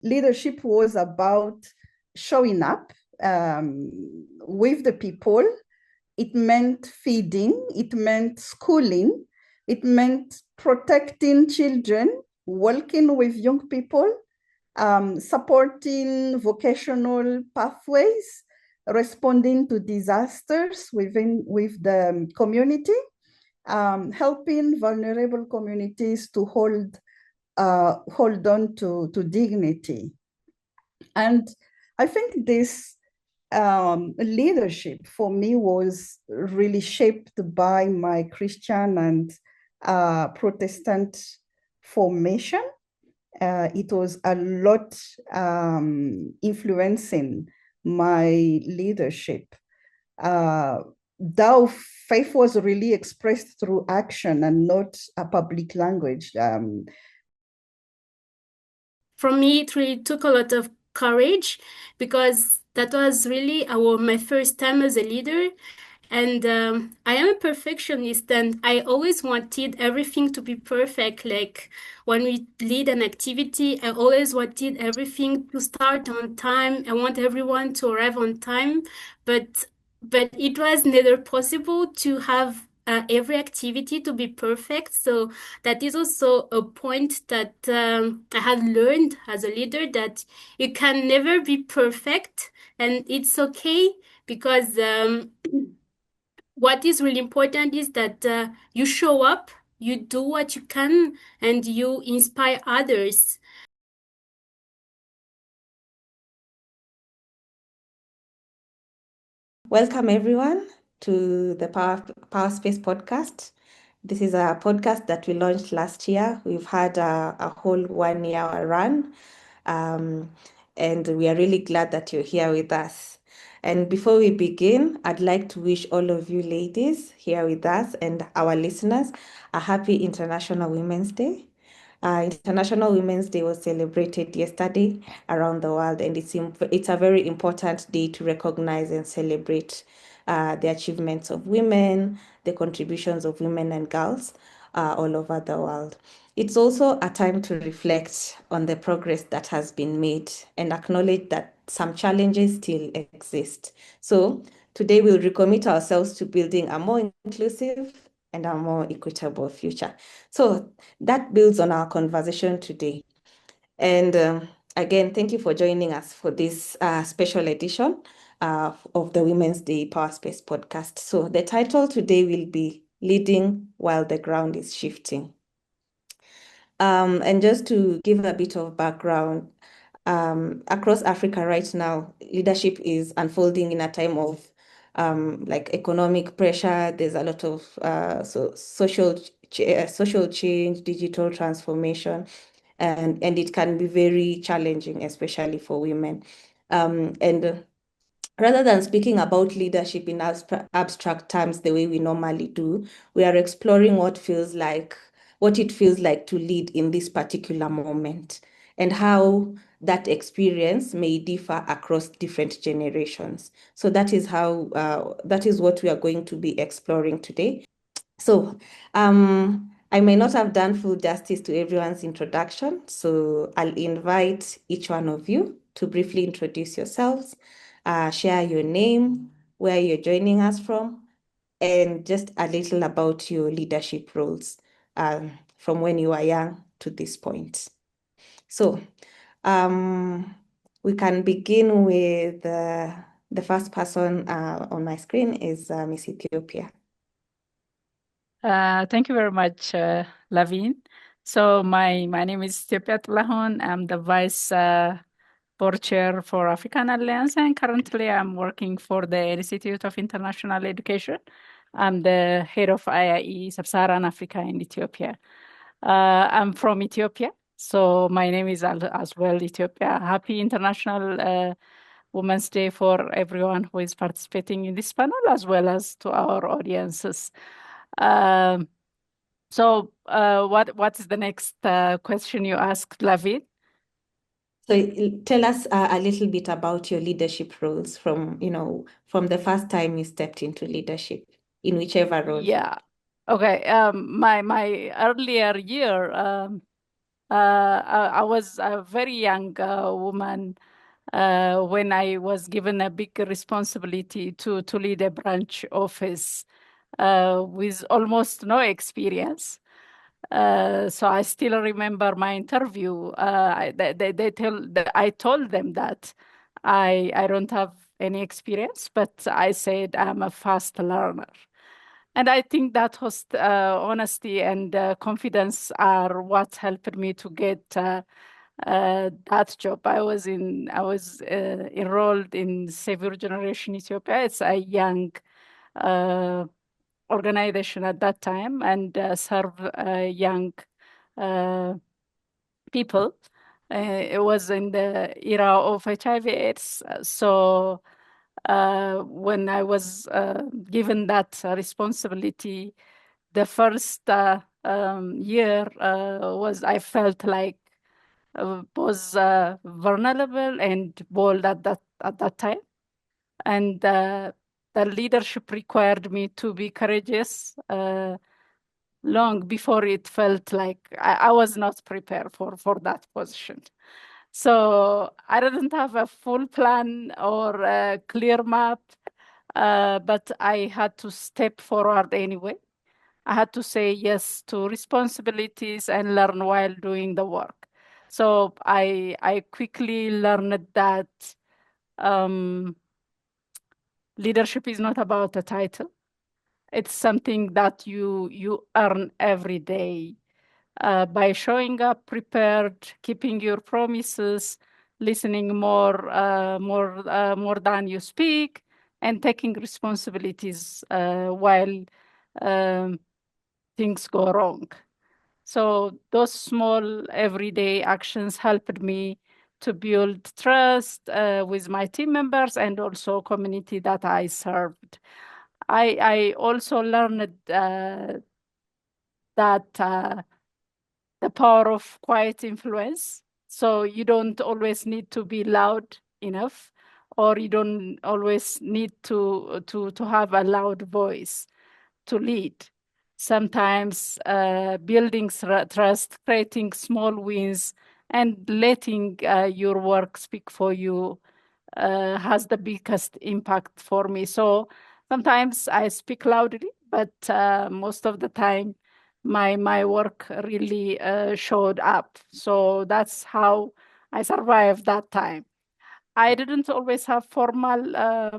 leadership was about showing up with the people. It meant feeding, it meant schooling, it meant protecting children, working with young people, supporting vocational pathways, responding to disasters with the community, helping vulnerable communities to hold on to dignity. And I think this leadership for me was really shaped by my Christian and Protestant formation. It was a lot influencing my leadership. Though faith was really expressed through action and not a public language. For me, it really took a lot of courage because that was really my first time as a leader. And I am a perfectionist, and I always wanted everything to be perfect. Like when we lead an activity, I always wanted everything to start on time. I want everyone to arrive on time, but it was never possible to have every activity to be perfect. So that is also a point that I had learned as a leader, that you can never be perfect, and it's okay because what is really important is that you show up, you do what you can, and you inspire others. Welcome everyone to the Power Space podcast. This is a podcast that we launched last year. We've had a whole 1 year run, and we are really glad that you're here with us. And before we begin, I'd like to wish all of you ladies here with us and our listeners a happy International Women's Day. International Women's Day was celebrated yesterday around the world, and it's a very important day to recognize and celebrate the achievements of women, the contributions of women and girls all over the world. It's also a time to reflect on the progress that has been made and acknowledge that some challenges still exist. So today we'll recommit ourselves to building a more inclusive and a more equitable future. So that builds on our conversation today. And again, thank you for joining us for this special edition of the Women's Day Power Space podcast. So the title today will be Leading While the Ground is Shifting. And just to give a bit of background, across Africa right now, leadership is unfolding in a time of like economic pressure. There's a lot of social change, digital transformation, and it can be very challenging, especially for women. And rather than speaking about leadership in abstract terms the way we normally do, we are exploring what it feels like to lead in this particular moment, and how that experience may differ across different generations. So that is what we are going to be exploring today. So I may not have done full justice to everyone's introduction, so I'll invite each one of you to briefly introduce yourselves, share your name, where you're joining us from, and just a little about your leadership roles from when you were young to this point. So we can begin with the first person on my screen is Miss Ethiopia. Thank you very much, Lavin. So my name is Ethiopia Tlahon. I'm the Vice Board Chair for African Alliance, and currently I'm working for the Institute of International Education. I'm the head of IIE Sub-Saharan Africa in Ethiopia. I'm from Ethiopia, so my name is as well Ethiopia. Happy International Women's Day for everyone who is participating in this panel, as well as to our audiences. So what is the next question you asked, Lavin? So tell us a little bit about your leadership roles from the first time you stepped into leadership in whichever role. Yeah. Okay. My earlier year, I was a very young woman when I was given a big responsibility to lead a branch office with almost no experience. So I still remember my interview. I told them that I don't have any experience, but I said I'm a fast learner. And I think that honesty and confidence are what helped me to get that job. I was enrolled in Savior Generation Ethiopia. It's a young uh, organization at that time and serve young uh, people. It was in the era of HIV/AIDS. So when I was given that responsibility, the first year was I felt like was vulnerable and bold at that time, and the leadership required me to be courageous. Long before it felt like I was not prepared for that position. So I didn't have a full plan or a clear map, but I had to step forward anyway. I had to say yes to responsibilities and learn while doing the work. So I quickly learned that um, leadership is not about a title. It's something that you earn every day by showing up prepared, keeping your promises, listening more than you speak, and taking responsibilities while um, things go wrong. So those small everyday actions helped me to build trust with my team members and also community that I served. I also learned that the power of quiet influence. So you don't always need to be loud enough, or you don't always need to have a loud voice to lead. Sometimes building trust, creating small wins, and letting your work speak for you has the biggest impact for me. So sometimes I speak loudly, but most of the time my work really showed up. So that's how I survived that time. I didn't always have formal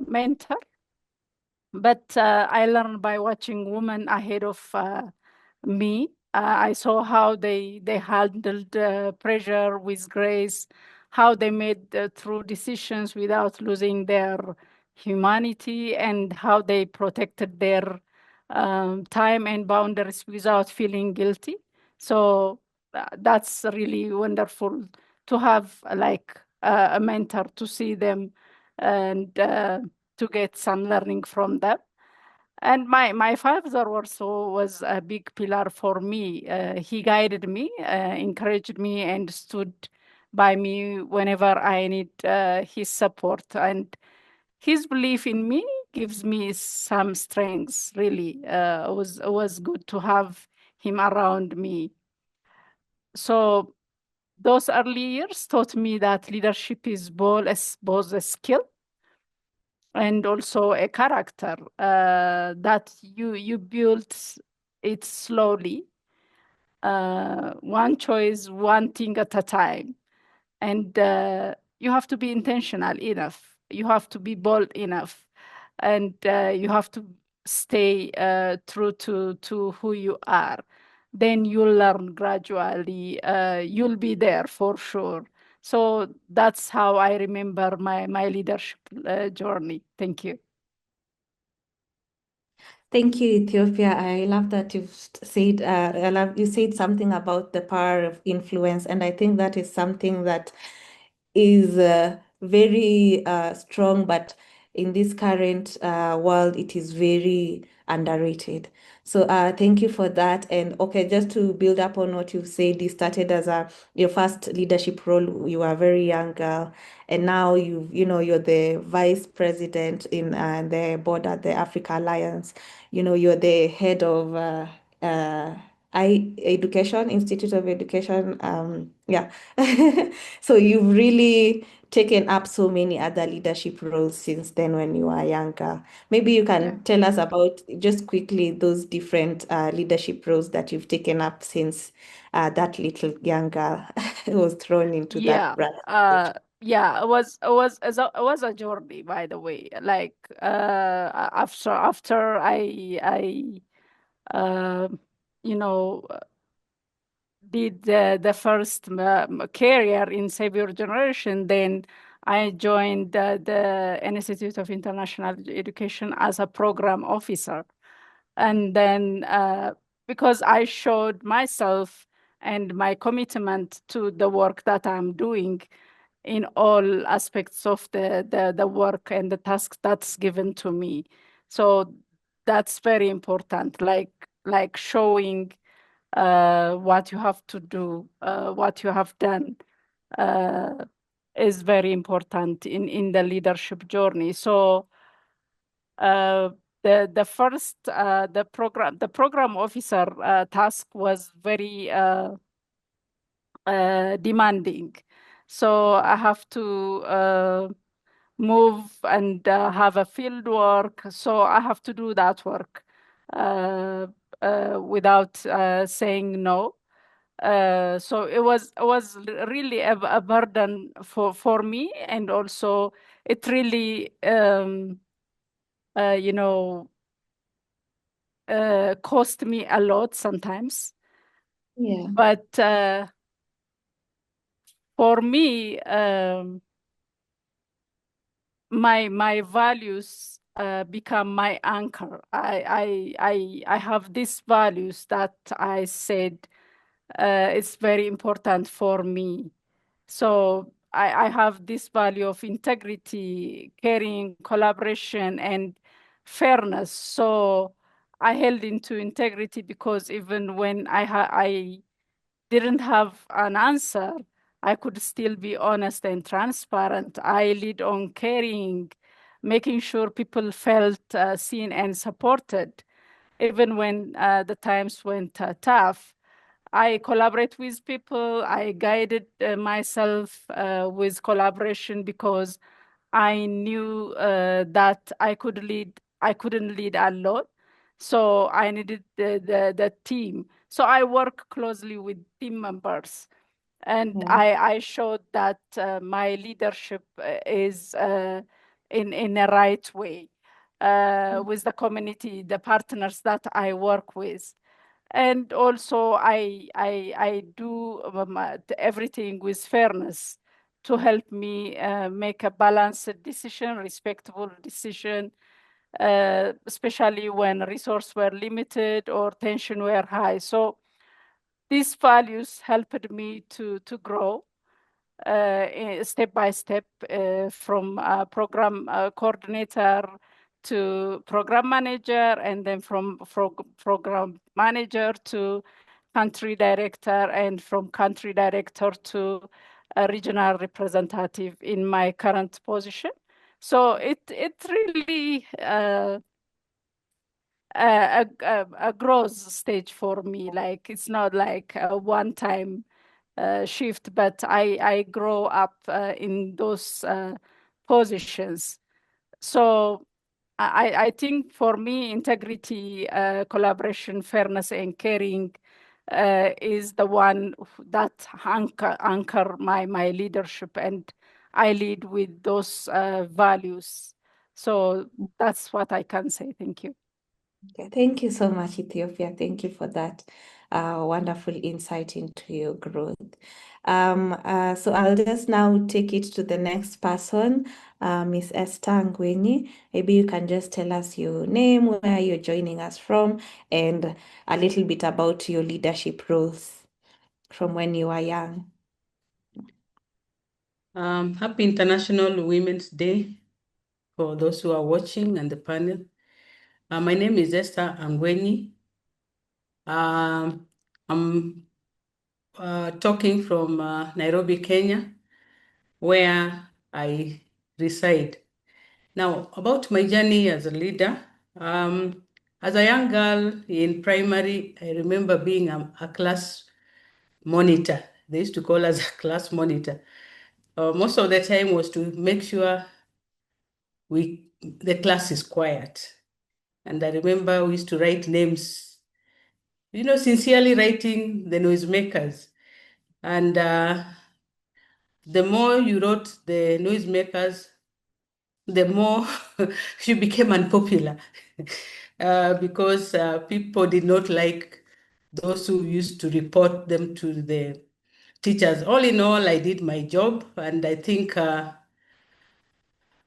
mentor, but I learned by watching women ahead of me. I saw how they handled pressure with grace, how they made true decisions without losing their humanity, and how they protected their time and boundaries without feeling guilty. So that's really wonderful to have like a mentor, to see them and to get some learning from them. And my father also was a big pillar for me. He guided me, encouraged me, and stood by me whenever I need his support. And his belief in me gives me some strength. Really, it was good to have him around me. So those early years taught me that leadership is both a skill and also a character that you build it slowly, one choice, one thing at a time. And you have to be intentional enough. You have to be bold enough, and you have to stay true to who you are. Then you'll learn gradually. You'll be there for sure. So that's how I remember my leadership journey. Thank you. Thank you, Ethiopia. I love that you've said, I love you said something about the power of influence, and I think that is something that is very strong, but in this current world, it is very underrated. So thank you for that. And okay, just to build up on what you've said, you started as your first leadership role. You were a very young girl, and now you're the vice president in the board at the Africa Alliance. You're the head of Institute of Education. Yeah. So you've really taken up so many other leadership roles since then when you were younger. Maybe you can tell us about just quickly those different leadership roles that you've taken up since that little young girl was thrown into that Yeah, stage. yeah, it was a journey, by the way. Like after I you know did the first career in Save Your Generation, then I joined the Institute of International Education as a program officer. And then because I showed myself and my commitment to the work that I'm doing in all aspects of the work and the task that's given to me. So that's very important, like showing what you have to do, what you have done, uh, is very important in the leadership journey. So uh, the first the program officer task was very demanding. So I have to move and have a field work. So I have to do that work without saying no. So it was really a burden for me, and also it really you know cost me a lot sometimes. Yeah. But for me, my values become my anchor. I have these values that I said it's very important for me. So I have this value of integrity, caring, collaboration, and fairness. So I held into integrity because even when I didn't have an answer, I could still be honest and transparent. I lead on caring, making sure people felt seen and supported, even when the times went tough. I collaborate with people. I guided myself with collaboration because I knew that I couldn't lead alone. So I needed the team. So I work closely with team members. And Yeah. I showed that my leadership is in a right way with the community, the partners that I work with. And also I do everything with fairness to help me make a balanced decision, respectable decision, especially when resources were limited or tension were high. So these values helped me to grow step by step from program coordinator to program manager, and then from program manager to country director, and from country director to a regional representative in my current position. So it really a growth stage for me. Like it's not like a one time shift, but I grow up in those positions. So I think for me, integrity, collaboration, fairness, and caring is the one that anchor my leadership, and I lead with those values. So that's what I can say. Thank you. Okay, thank you so much, Ethiopia. Thank you for that wonderful insight into your growth. So I'll just now take it to the next person, Miss Esther Ngweni. Maybe you can just tell us your name, where you're joining us from, and a little bit about your leadership roles from when you were young. Happy International Women's Day for those who are watching and the panel. My name is Esther Angweni. I'm talking from Nairobi, Kenya, where I reside. Now, about my journey as a leader, As a young girl in primary, I remember being a class monitor. They used to call us a class monitor. Most of the time was to make sure the class is quiet. And I remember we used to write names, sincerely writing the noisemakers. And the more you wrote the noisemakers, the more she became unpopular because people did not like those who used to report them to the teachers. All in all, I did my job, and I think I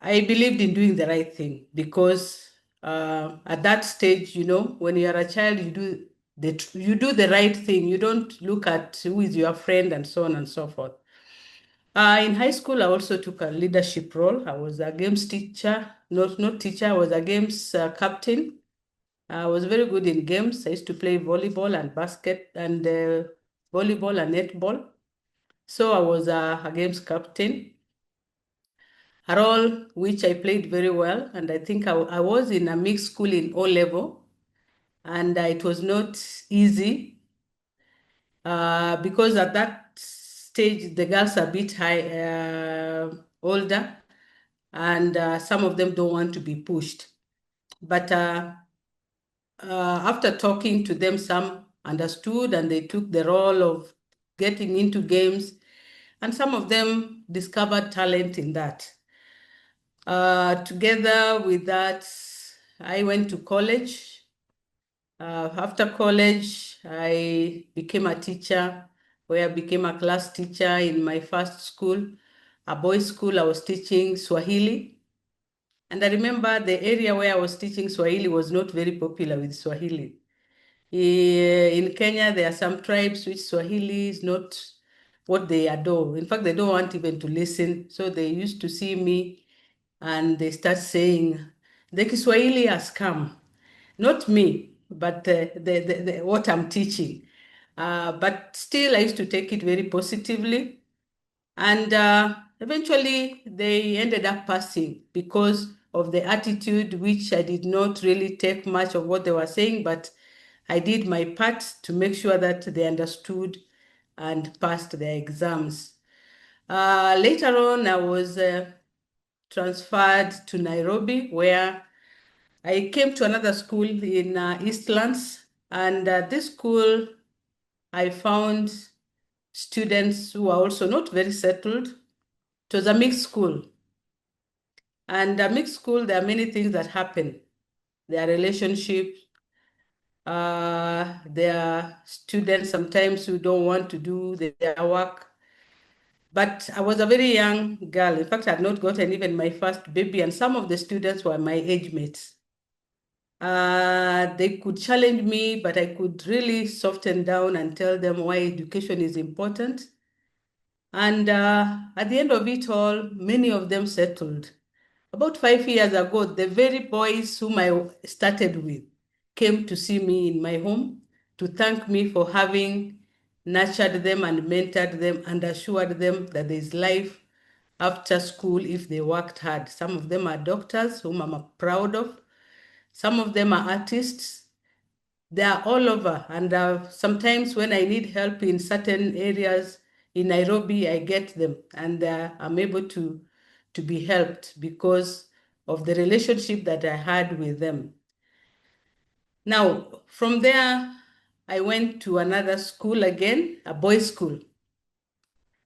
believed in doing the right thing because at that stage, when you are a child, you do the right thing. You don't look at who is your friend and so on and so forth. In high school, I also took a leadership role. I was a games teacher, not teacher, I was a games captain. I was very good in games. I used to play volleyball and basket and volleyball and netball. So I was a games captain, a role which I played very well. And I think I was in a mixed school in O level, and it was not easy because at that stage the girls are a bit older, and some of them don't want to be pushed. But after talking to them, some understood and they took the role of getting into games, and some of them discovered talent in that. Together with that, I went to college. After college, I became a teacher, where I became a class teacher in my first school, a boys' school. I was teaching Swahili. And I remember the area where I was teaching Swahili was not very popular with Swahili. In Kenya, there are some tribes which Swahili is not what they adore. In fact, they don't want even to listen. So they used to see me and they start saying, the Kiswahili has come. Not me, but what I'm teaching. But still, I used to take it very positively. And eventually, they ended up passing because of the attitude, which I did not really take much of what they were saying, but I did my part to make sure that they understood and passed their exams. Later on, I was transferred to Nairobi, where I came to another school in Eastlands, and this school, I found students who are also not very settled. It was a mixed school. And a mixed school, there are many things that happen. There are relationships, there are students sometimes who don't want to do their work. But I was a very young girl. In fact, I had not gotten even my first baby, and some of the students were my age mates. They could challenge me, but I could really soften down and tell them why education is important. And at the end of it all, many of them settled. About 5 years ago, the very boys whom I started with came to see me in my home to thank me for having nurtured them and mentored them and assured them that there is life after school if they worked hard. Some of them are doctors, whom I'm proud of. Some of them are artists. They are all over. And sometimes when I need help in certain areas in Nairobi, I get them and I'm able to be helped because of the relationship that I had with them. Now, from there, I went to another school again, a boys' school.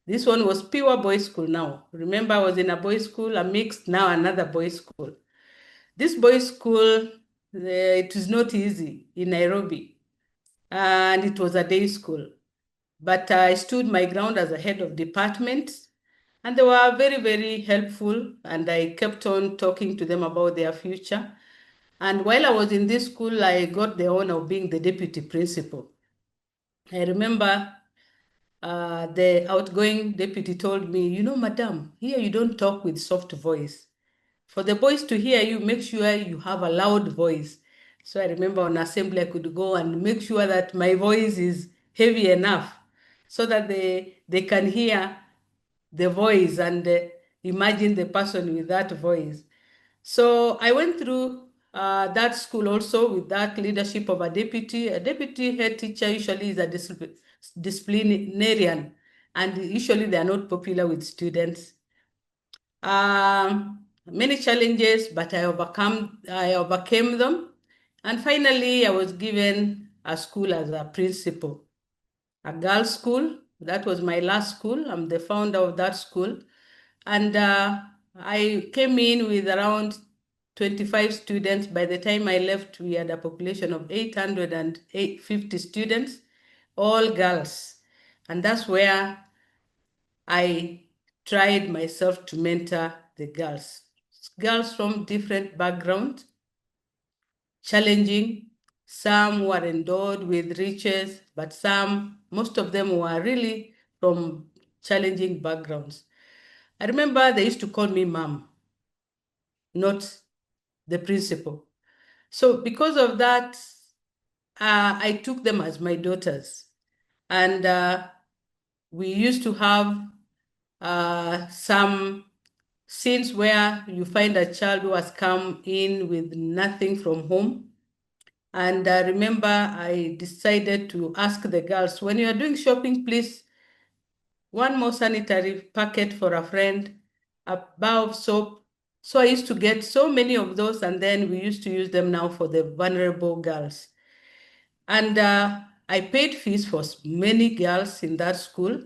This one was pure boys' school now. Remember, I was in a boys' school, a mixed, now another boys' school. This boys' school, it is not easy in Nairobi, and it was a day school. But I stood my ground as a head of department, and they were very, very helpful, and I kept on talking to them about their future. And while I was in this school, I got the honor of being the deputy principal. I remember the outgoing deputy told me, madam, here you don't talk with soft voice. For the boys to hear you, make sure you have a loud voice. So I remember on assembly, I could go and make sure that my voice is heavy enough so that they can hear the voice and imagine the person with that voice. So I went through that school also with that leadership of a deputy head teacher usually is a disciplinarian, and usually they are not popular with students. Many challenges, but I overcame them. And finally, I was given a school as a principal, a girls' school. That was my last school. I'm the founder of that school. And I came in with around 25 students. By the time I left, we had a population of 850 students, all girls. And that's where I tried myself to mentor the girls. Girls from different backgrounds, challenging. Some were endowed with riches, but most of them were really from challenging backgrounds. I remember they used to call me mom, not the principal. So because of that, I took them as my daughters. And we used to have some scenes where you find a child who has come in with nothing from home. And I remember I decided to ask the girls, when you are doing shopping, please, one more sanitary packet for a friend, a bar of soap. So I used to get so many of those, and then we used to use them now for the vulnerable girls. And I paid fees for many girls in that school.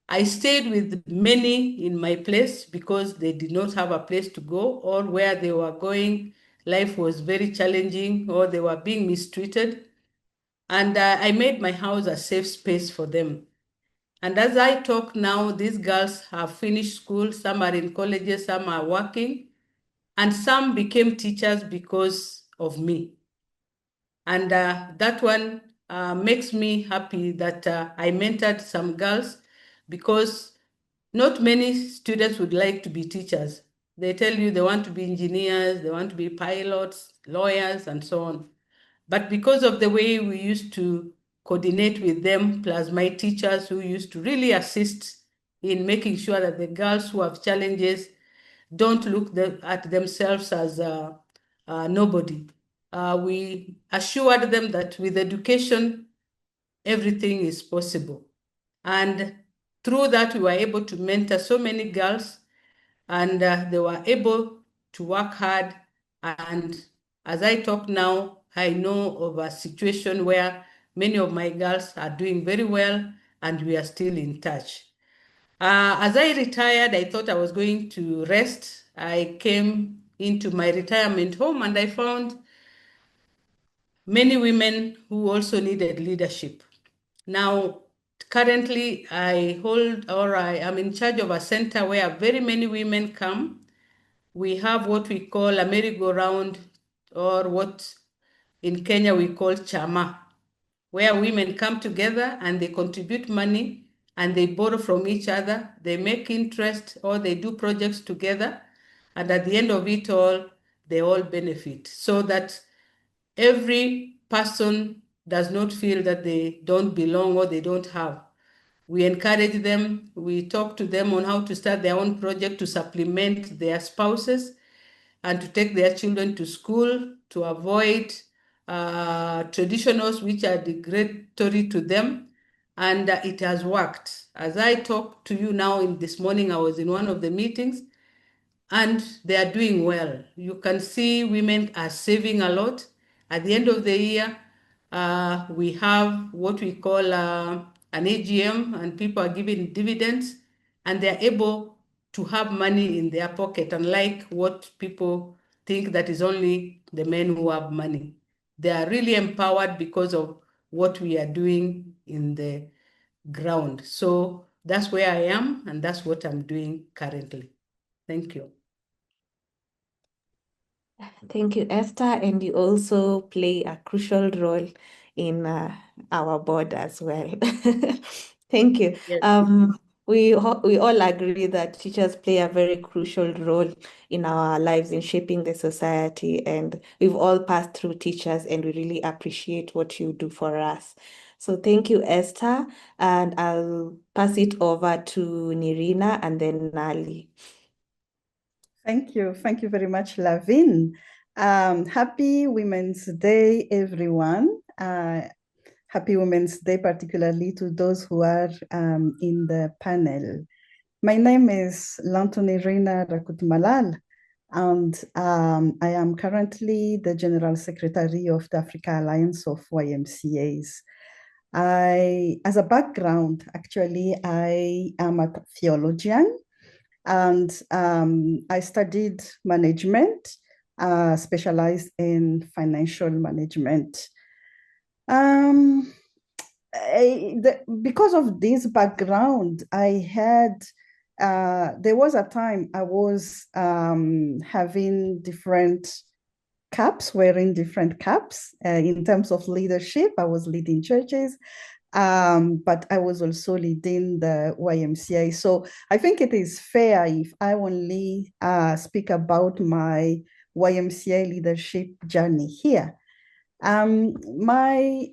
I stayed with many in my place because they did not have a place to go, or where they were going, life was very challenging, or they were being mistreated. And I made my house a safe space for them. And as I talk now, these girls have finished school, some are in colleges, some are working, and some became teachers because of me. And that one makes me happy that I mentored some girls, because not many students would like to be teachers. They tell you they want to be engineers, they want to be pilots, lawyers, and so on. But because of the way we used to coordinate with them, plus my teachers who used to really assist in making sure that the girls who have challenges don't look at themselves as nobody. We assured them that with education, everything is possible. And through that, we were able to mentor so many girls, and they were able to work hard. And as I talk now, I know of a situation where many of my girls are doing very well, and we are still in touch. As I retired, I thought I was going to rest. I came into my retirement home and I found many women who also needed leadership. Now, currently, I am in charge of a center where very many women come. We have what we call a merry-go-round, or what in Kenya we call chama, where women come together and they contribute money and they borrow from each other, they make interest, or they do projects together. And at the end of it all, they all benefit, so that every person does not feel that they don't belong or they don't have. We encourage them, we talk to them on how to start their own project to supplement their spouses and to take their children to school, to avoid traditionals which are degradatory to them. And it has worked. As I talk to you now, in this morning, I was in one of the meetings, and they are doing well. You can see women are saving a lot. At the end of the year, we have what we call an AGM, and people are giving dividends, and they're able to have money in their pocket, unlike what people think that is only the men who have money. They are really empowered because of what we are doing in the ground. So that's where I am, and that's what I'm doing currently. Thank you. Thank you, Esther. And you also play a crucial role in our board as well. Thank you. Yes. We all agree that teachers play a very crucial role in our lives in shaping the society, and we've all passed through teachers, and we really appreciate what you do for us. So thank you, Esther, and I'll pass it over to Nirina and then Nali. Thank you. Thank you very much, Lavin. Happy Women's Day, everyone. Happy Women's Day, particularly to those who are in the panel. My name is Lantoni Rina Rakutmalal, and I am currently the General Secretary of the Africa Alliance of YMCAs. As a background, actually, I am a theologian, and I studied management, specialized in financial management. Because of this background, there was a time I was having different caps, wearing different caps in terms of leadership. I was leading churches, but I was also leading the YMCA. So I think it is fair if I only speak about my YMCA leadership journey here. My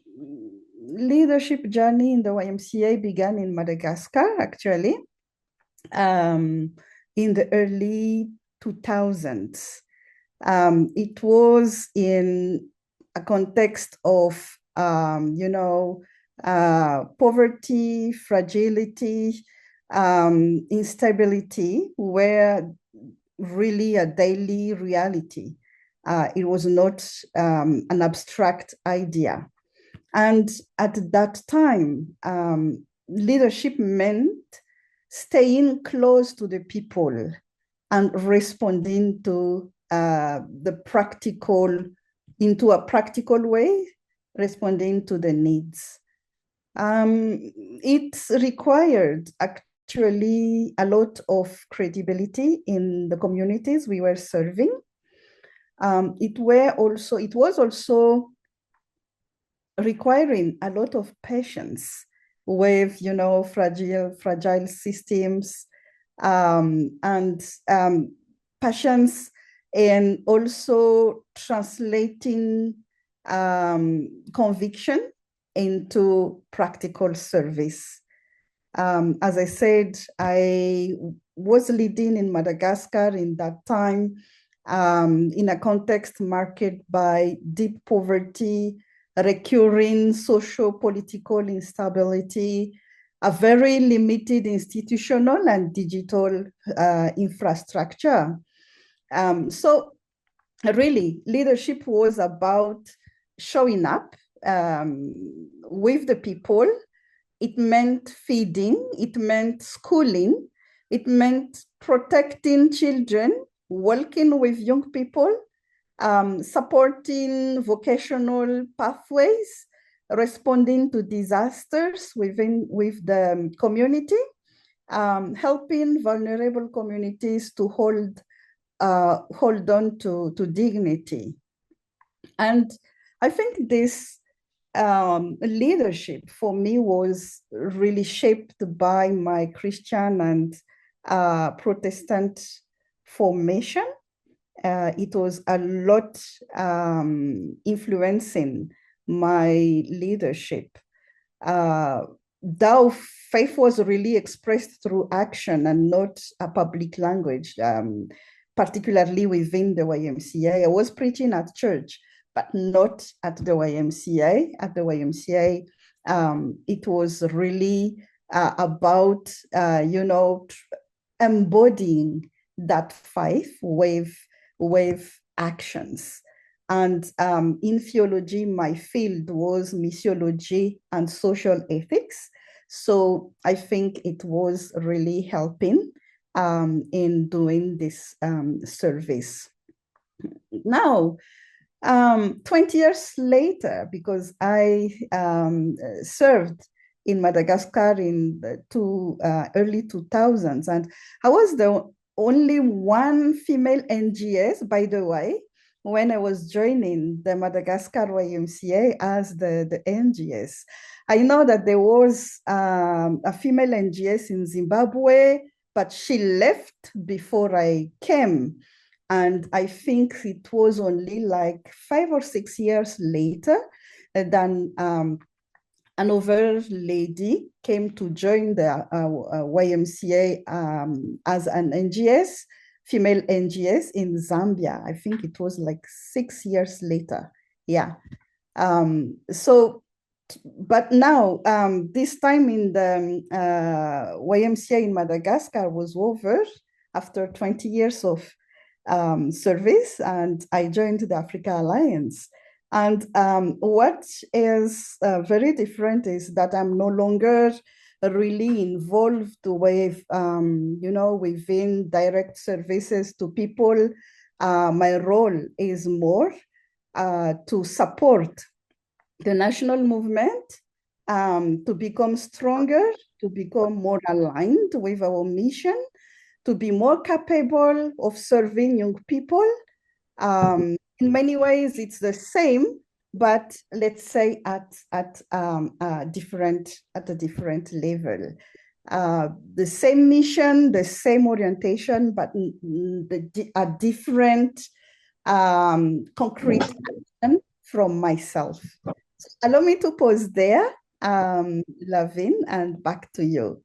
leadership journey in the YMCA began in Madagascar, actually, in the early 2000s. It was in a context of, poverty, fragility, instability, were really a daily reality. It was not an abstract idea. And at that time, leadership meant staying close to the people and responding to the practical, into a practical way, responding to the needs. It required actually a lot of credibility in the communities we were serving. It was also requiring a lot of patience with, fragile systems, and patience, and also translating conviction into practical service. As I said, I was leading in Madagascar in that time, in a context marked by deep poverty, recurring socio-political instability, a very limited institutional and digital infrastructure. So really, leadership was about showing up with the people. It meant feeding, it meant schooling, it meant protecting children, working with young people, supporting vocational pathways, responding to disasters with the community, helping vulnerable communities to hold on to dignity. And I think this leadership for me was really shaped by my Christian and Protestant formation. It was a lot influencing my leadership. Though faith was really expressed through action and not a public language, particularly within the YMCA. I was preaching at church, but not at the YMCA. At the YMCA, it was really about, embodying that faith with actions. And in theology, my field was missiology and social ethics. So I think it was really helping in doing this service. Now, 20 years later, because I served in Madagascar in the early 2000s, and I was the only one female NGS, by the way, when I was joining the Madagascar YMCA as the NGS. I know that there was a female NGS in Zimbabwe, but she left before I came. And I think it was only like 5 or 6 years later than another lady came to join the YMCA as an NGS, female NGS in Zambia. I think it was like 6 years later. Yeah. So, but now, this time in the YMCA in Madagascar was over after 20 years of service, and I joined the Africa Alliance. And what is very different is that I'm no longer really involved with, within direct services to people. My role is more to support the national movement to become stronger, to become more aligned with our mission, to be more capable of serving young people. In many ways, it's the same, but let's say at a different level. The same mission, the same orientation, but a different concrete action from myself. So allow me to pause there, Lavin, and back to you.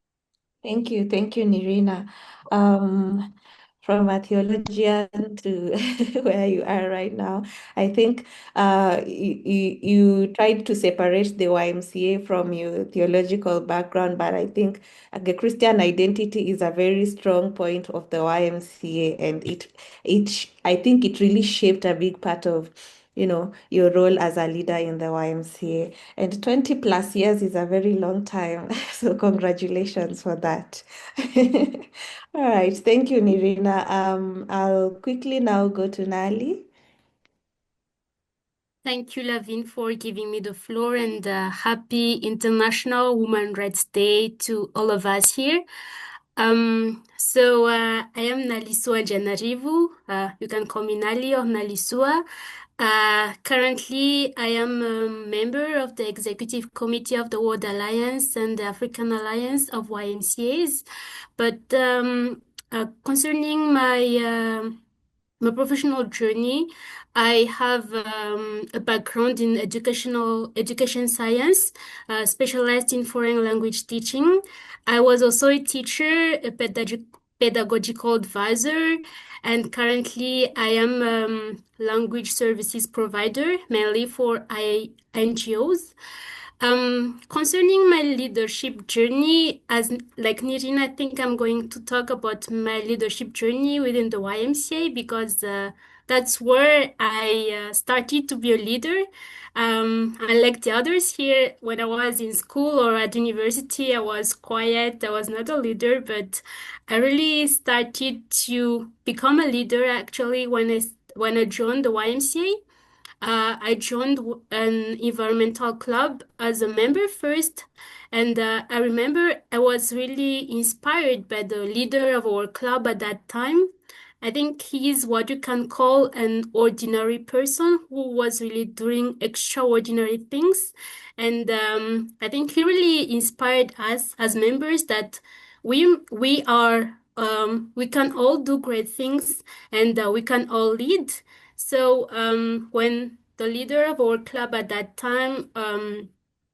Thank you, Nirina. From a theologian to where you are right now, I think you tried to separate the YMCA from your theological background, but I think the Christian identity is a very strong point of the YMCA, and I think it really shaped a big part of your role as a leader in the YMCA. And 20 plus years is a very long time. So congratulations for that. All right. Thank you, Nirina. I'll quickly now go to Nali. Thank you, Lavin, for giving me the floor, and happy International Women's Rights Day to all of us here. I am Nalisua Janarivu. You can call me Nali or Nalisua. Currently, I am a member of the Executive Committee of the World Alliance and the African Alliance of YMCAs. But concerning my professional journey, I have a background in education science, specialized in foreign language teaching. I was also a teacher, a pedagogical advisor, and currently I am language services provider, mainly for NGOs. Concerning my leadership journey, as like Nirina, I think I'm going to talk about my leadership journey within the YMCA because that's where I started to be a leader. Unlike the others here, when I was in school or at university, I was quiet. I was not a leader, but I really started to become a leader actually when I joined the YMCA. I joined an environmental club as a member first, and I remember I was really inspired by the leader of our club at that time. I think he is what you can call an ordinary person who was really doing extraordinary things. And I think he really inspired us as members that we can all do great things, and we can all lead. So when the leader of our club at that time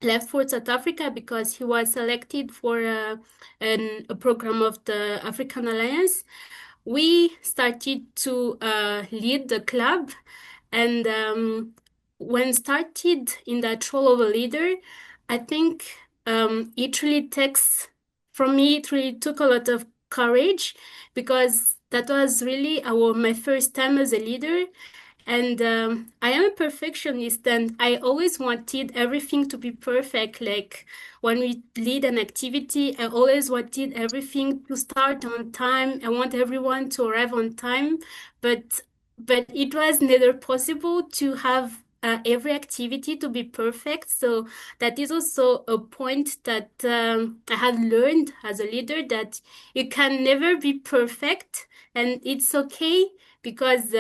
left for South Africa because he was selected for a program of the African Alliance, we started to lead the club. And when started in that role of a leader, I think it really takes, from me, it really took a lot of courage because that was really my first time as a leader. And I am a perfectionist, and I always wanted everything to be perfect. Like when we lead an activity, I always wanted everything to start on time. I want everyone to arrive on time, but it was never possible to have every activity to be perfect. So that is also a point that I had learned as a leader, that you can never be perfect, and it's okay because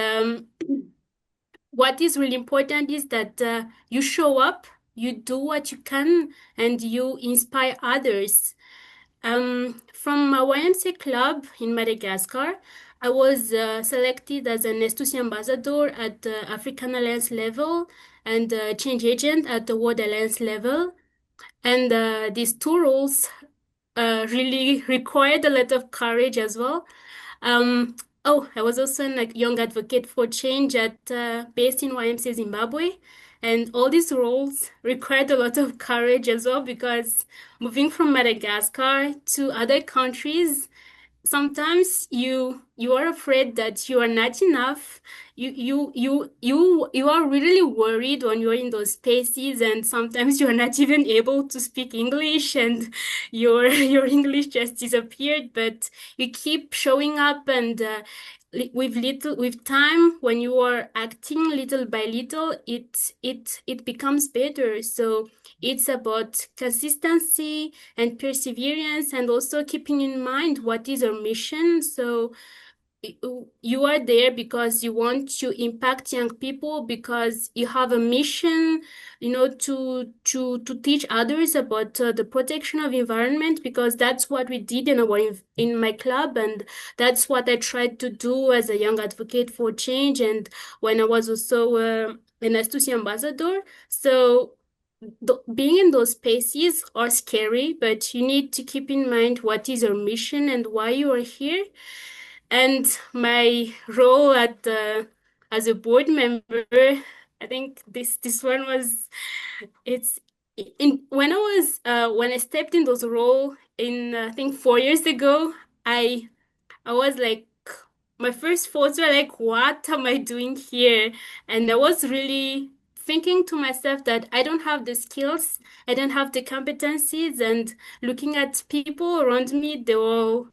what is really important is that you show up, you do what you can, and you inspire others. From my YMCA club in Madagascar, I was selected as an S2C ambassador at the African Alliance level and change agent at the World Alliance level. And these two roles really required a lot of courage as well. Oh, I was also a young advocate for change based in YMCA Zimbabwe. And all these roles required a lot of courage as well, because moving from Madagascar to other countries, sometimes you are afraid that you are not enough. You are really worried when you're in those spaces, and sometimes you are not even able to speak English, and your your English just disappeared. But you keep showing up, and with time, when you are acting little by little, it becomes better. So it's about consistency and perseverance, and also keeping in mind what is our mission. So you are there because you want to impact young people, because you have a mission, to teach others about the protection of environment, because that's what we did in my club, and that's what I tried to do as a young advocate for change, and when I was also an Astucia ambassador. So being in those spaces are scary, but you need to keep in mind what is your mission and why you are here. And my role as a board member, I think this one was it's in when I stepped in those role in I think 4 years ago, I I was like, my first thoughts were like, what am I doing here? And I was really thinking to myself that I don't have the skills, I don't have the competencies, and looking at people around me, they were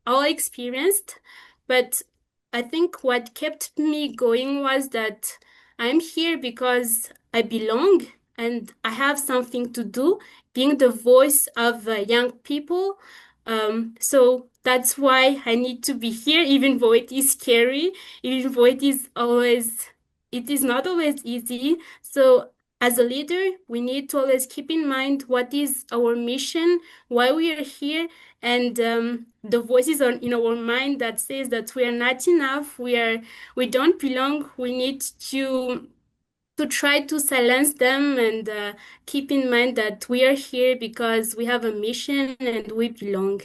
all experienced. But I think what kept me going was that I'm here because I belong and I have something to do, being the voice of young people. So that's why I need to be here, even though it is scary, even though it is not always easy. So as a leader, we need to always keep in mind what is our mission, why we are here, and the voices in our mind that says that we are not enough, we don't belong. We need to try to silence them, and keep in mind that we are here because we have a mission and we belong.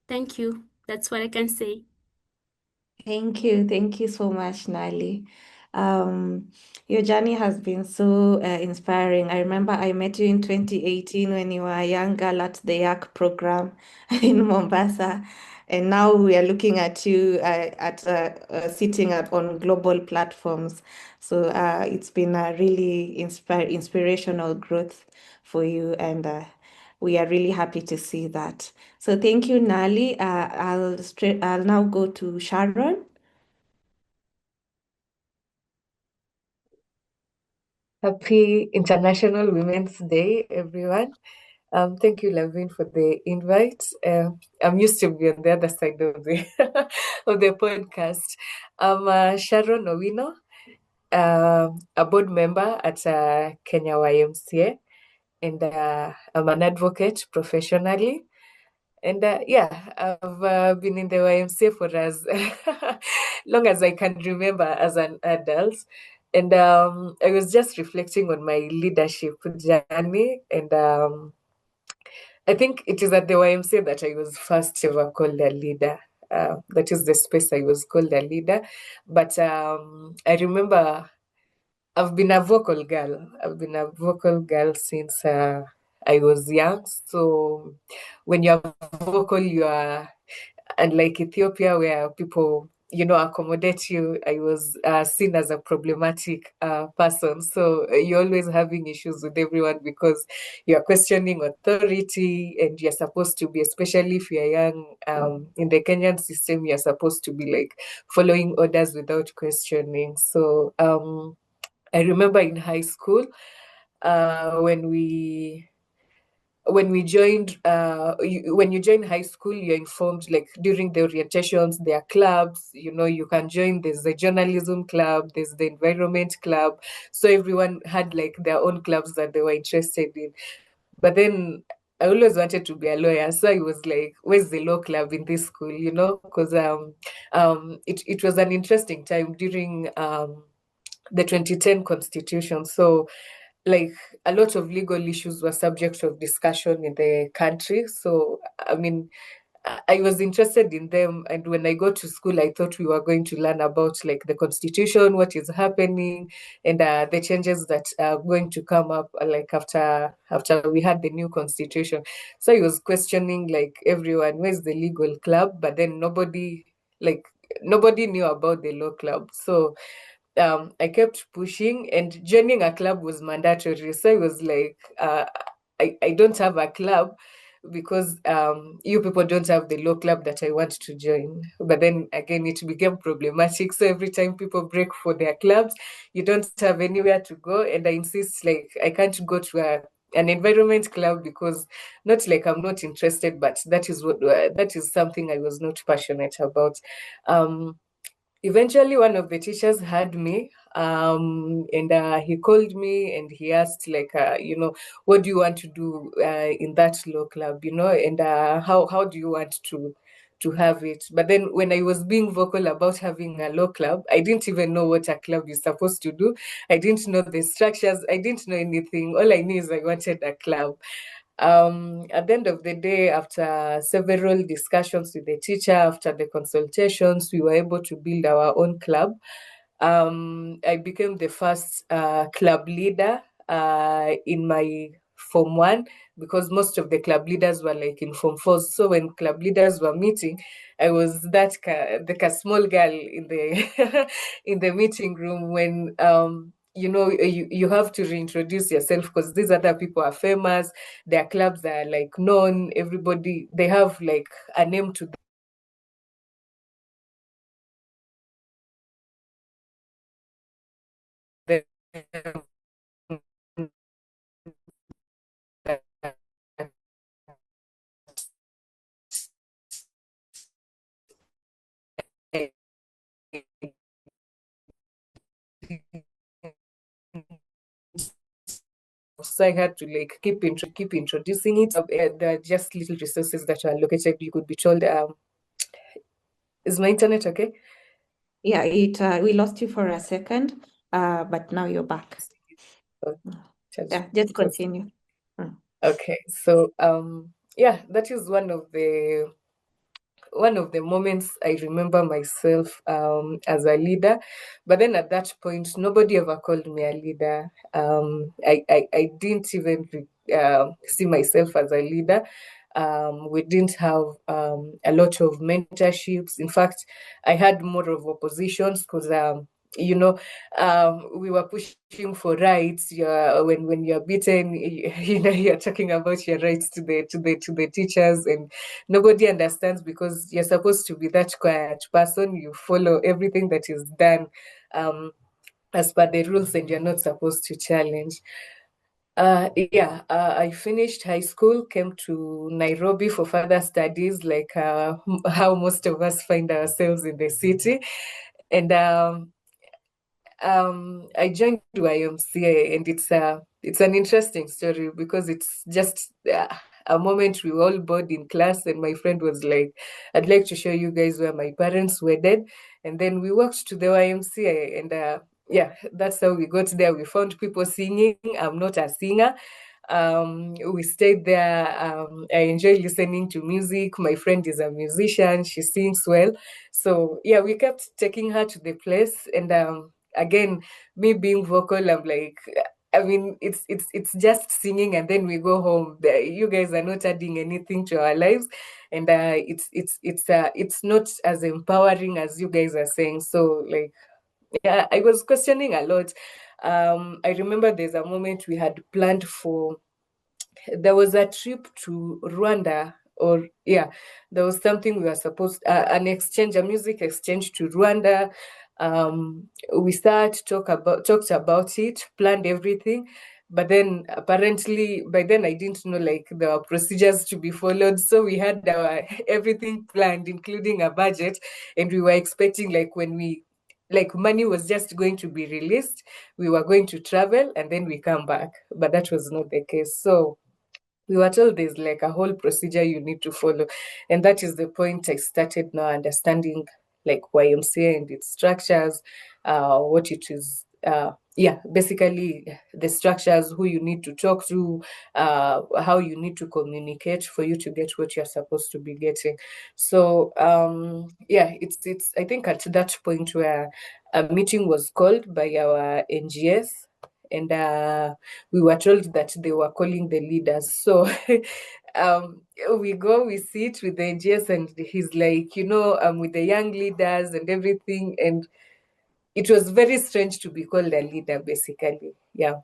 Thank you. That's what I can say. Thank you. Thank you so much, Nali. Um, your journey has been so inspiring. I remember I met you in 2018 when you were a young girl at the YAK program in Mombasa. And now we are looking at you sitting on global platforms. So it's been a really inspirational growth for you. And we are really happy to see that. So thank you, Nali. I'll now go to Sharon. Happy International Women's Day, everyone. Thank you, Lavin, for the invite. I'm used to be on the other side of the of the podcast. I'm Sharon Owino, a board member at Kenya YMCA, and I'm an advocate professionally. And yeah, I've been in the YMCA for as long as I can remember as an adult. And I was just reflecting on my leadership journey. And I think it is at the YMCA that I was first ever called a leader. That is the space I was called a leader. But I remember I've been a vocal girl. I've been a vocal girl since I was young. So when you're vocal, you are, unlike Ethiopia, where people, accommodate you. I was seen as a problematic person. So you're always having issues with everyone because you're questioning authority, and you're supposed to be, especially if you're young, in the Kenyan system, you're supposed to be like following orders without questioning. So I remember in high school, when we joined, when you join high school, you're informed, like during the orientations, there are clubs, you can join. There's the journalism club, there's the environment club. So everyone had like their own clubs that they were interested in. But then I always wanted to be a lawyer. So I was like, where's the law club in this school, Because it was an interesting time during the 2010 constitution. So like a lot of legal issues were subject of discussion in the country. So I mean, I was interested in them. And when I got to school, I thought we were going to learn about like the constitution, what is happening, and the changes that are going to come up like after we had the new constitution. So I was questioning like everyone, where's the legal club? But then nobody knew about the law club. So I kept pushing, and joining a club was mandatory. So I was like, I don't have a club because you people don't have the law club that I want to join. But then again, it became problematic. So every time people break for their clubs, you don't have anywhere to go. And I insist, like, I can't go to an environment club because not like I'm not interested, but that is something I was not passionate about. Eventually one of the teachers had me, and he called me and he asked like, what do you want to do in that law club, and how do you want to have it? But then when I was being vocal about having a law club, I didn't even know what a club is supposed to do. I didn't know the structures. I didn't know anything. All I knew is I wanted a club. At the end of the day, after several discussions with the teacher, after the consultations, we were able to build our own club. I became the first club leader in my Form 1, because most of the club leaders were like in Form 4. So when club leaders were meeting, I was like a small girl in the in the meeting room when you have to reintroduce yourself because these other people are famous, their clubs are like known, everybody, they have like a name to them. So I had to like keep introducing it. There are just little resources that are located. You could be told, is my internet okay? Yeah, we lost you for a second, but now you're back. Yeah, just continue. Okay, so yeah, that is one of the moments I remember myself as a leader. But then at that point, nobody ever called me a leader. I didn't even see myself as a leader. We didn't have a lot of mentorships. In fact, I had more of oppositions because we were pushing for rights. When you're beaten, you're talking about your rights to the teachers, and nobody understands because you're supposed to be that quiet person. You follow everything that is done as per the rules, and you're not supposed to challenge. I finished high school, came to Nairobi for further studies, like how most of us find ourselves in the city, and I joined YMCA, and it's an interesting story because it's just a moment we were all bored in class, and my friend was like, "I'd like to show you guys where my parents were dead," and then we walked to the YMCA, and that's how we got there. We found people singing. I'm not a singer. We stayed there. I enjoy listening to music. My friend is a musician. She sings well. So yeah, we kept taking her to the place, and again, me being vocal, I'm like, I mean, it's just singing, and then we go home. You guys are not adding anything to our lives, and it's not as empowering as you guys are saying. So like, yeah, I was questioning a lot. I remember there's a moment we had planned for. There was a trip to Rwanda, or yeah, there was something we were supposed an exchange, a music exchange to Rwanda. We talked about it, planned everything, but then apparently by then I didn't know like there were procedures to be followed. So we had our everything planned, including a budget, and we were expecting like when we like money was just going to be released, we were going to travel and then we come back, but that was not the case. So we were told there's like a whole procedure you need to follow. And that is the point I started now understanding like YMCA and its structures, what it is yeah, basically the structures, who you need to talk to, how you need to communicate for you to get what you're supposed to be getting. So yeah, it's I think at that point where a meeting was called by our NGS, and we were told that they were calling the leaders. So we go, we sit with the NGS, and he's like, I'm with the young leaders and everything, and it was very strange to be called a leader, basically. Yeah.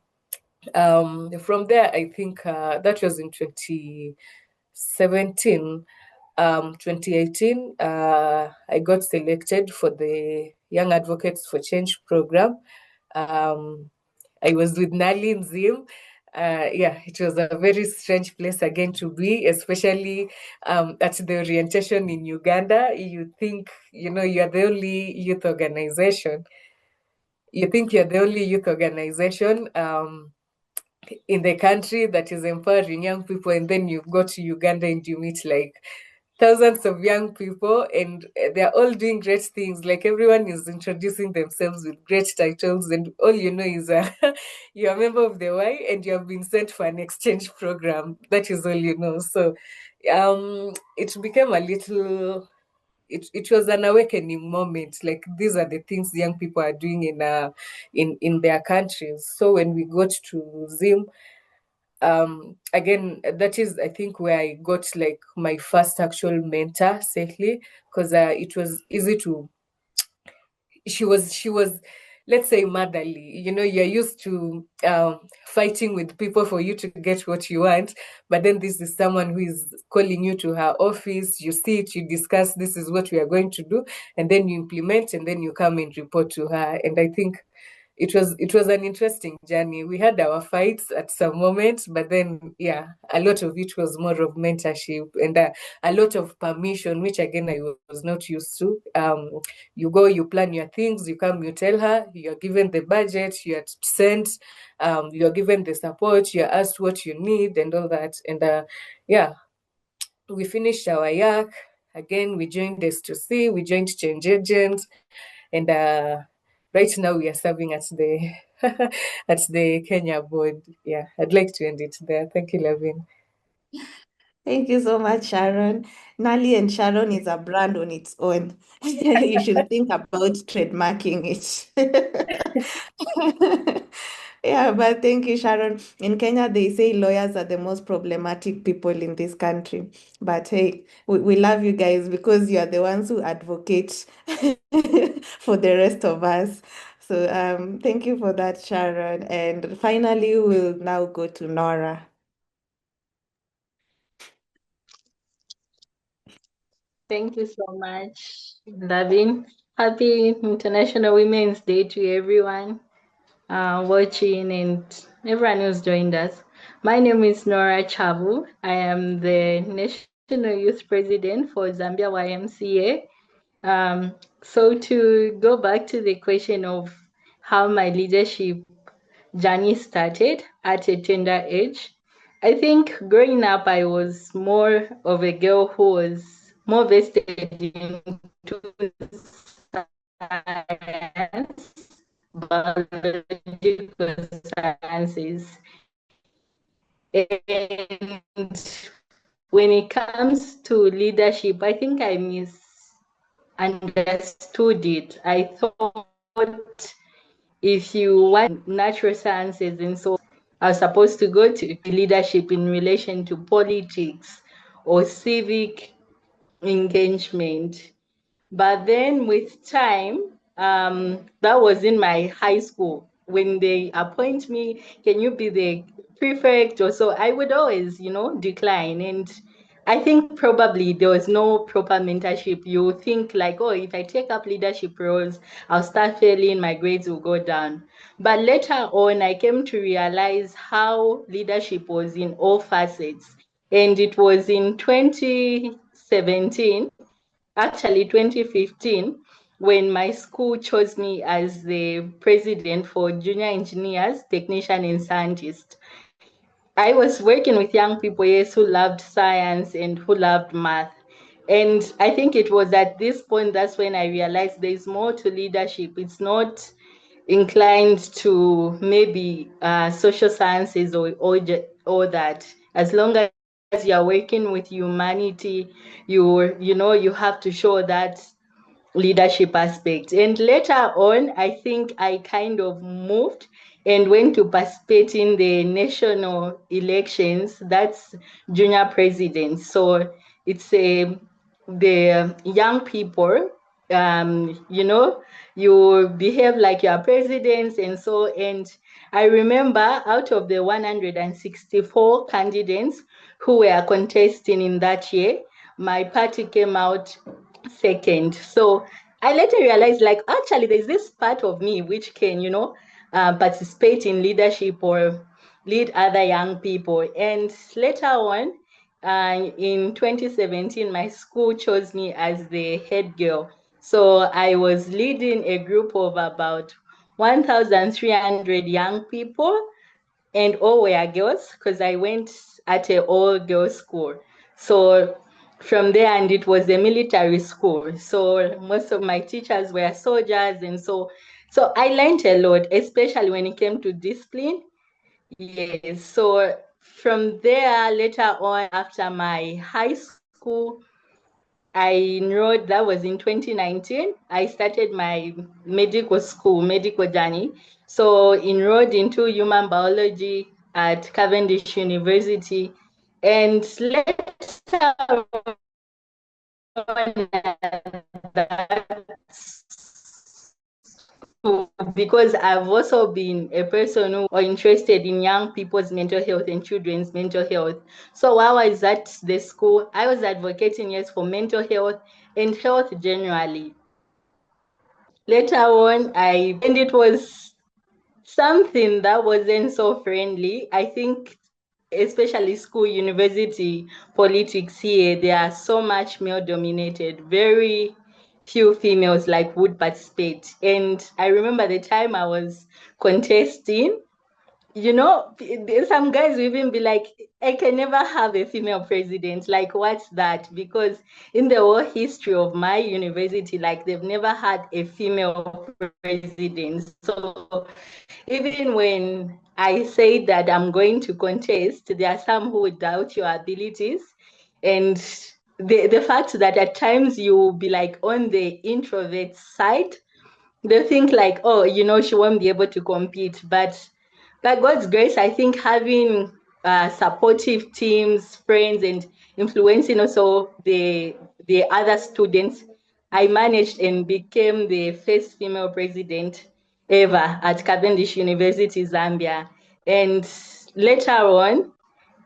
From there, I think that was in 2017. 2018, I got selected for the Young Advocates for Change program. I was with Nali and Zim. Yeah, it was a very strange place again to be, especially at the orientation in Uganda. You think, you're the only youth organization. You think you're the only youth organization in the country that is empowering young people, and then you go to Uganda and you meet like thousands of young people, and they're all doing great things. Like, everyone is introducing themselves with great titles, and all you know is you're a member of the Y and you have been sent for an exchange program. That is all you know. So it became a little, it was an awakening moment. Like, these are the things young people are doing in their countries. So when we got to Zim, again, that is, I think, where I got like my first actual mentor safely, because it was easy to, she was, let's say, motherly. You're used to fighting with people for you to get what you want, but then this is someone who is calling you to her office. You sit, you discuss, this is what we are going to do, and then you implement, and then you come and report to her. And I think it was an interesting journey. We had our fights at some moments, but then, yeah, a lot of it was more of mentorship, and a lot of permission, which again I was not used to. You go, you plan your things, you come, you tell her, you're given the budget, you're sent, you're given the support, you're asked what you need and all that. And yeah, we finished our YAC. Again, we joined S2C, we joined Change Agent, and right now we are serving at the at the Kenya board. Yeah, I'd like to end it there. Thank you, Lavin. Thank you so much, Sharon. Nali and Sharon is a brand on its own. You should think about trademarking it. Yeah, but thank you, Sharon. In Kenya, they say lawyers are the most problematic people in this country. But hey, we love you guys because you are the ones who advocate for the rest of us. So thank you for that, Sharon. And finally, we'll now go to Nora. Thank you so much, Lavin. Happy International Women's Day to everyone watching and everyone who's joined us. My name is Nora Chabu. I am the National Youth President for Zambia YMCA. So to go back to the question of how my leadership journey started at a tender age, I think growing up, I was more of a girl who was more vested into science, biological sciences. And when it comes to leadership, I think I misunderstood it. I thought if you want natural sciences and so I was supposed to go to leadership in relation to politics or civic engagement. But then with time, that was in my high school. When they appoint me, can you be the prefect or so? I would always, decline. And I think probably there was no proper mentorship. You think like, oh, if I take up leadership roles, I'll start failing, my grades will go down. But later on, I came to realize how leadership was in all facets. And it was in 2017, actually 2015, when my school chose me as the president for junior engineers, technician, and scientist. I was working with young people, yes, who loved science and who loved math. And I think it was at this point that's when I realized there's more to leadership. It's not inclined to maybe social sciences or that. As long as you're working with humanity, you have to show that leadership aspect. And later on, I think I kind of moved and went to participate in the national elections. That's junior president. So it's the young people, you behave like you're presidents and so. And I remember out of the 164 candidates who were contesting in that year, my party came out second. So I later realized, like, actually, there's this part of me which can, participate in leadership or lead other young people. And later on, in 2017, my school chose me as the head girl. So I was leading a group of about 1,300 young people, and all were girls because I went at an all-girls school. So from there, and it was a military school. So most of my teachers were soldiers, and so I learned a lot, especially when it came to discipline. Yes. So from there, later on, after my high school, I enrolled, that was in 2019. I started my medical journey. So enrolled into human biology at Cavendish University. And later on, because I've also been a person who are interested in young people's mental health and children's mental health. So while I was at the school, I was advocating, yes, for mental health and health generally. Later on, and it was something that wasn't so friendly. I think especially school, university politics here, they are so much male dominated. Very few females like would participate. And I remember the time I was contesting, some guys will even be like, I can never have a female president. Like, what's that? Because in the whole history of my university, like, they've never had a female president. So even when I say that I'm going to contest, there are some who would doubt your abilities. And the fact that at times you will be like on the introvert side, they think like, oh, she won't be able to compete. But by God's grace, I think having supportive teams, friends, and influencing also the other students, I managed and became the first female president ever at Cavendish University, Zambia. And later on,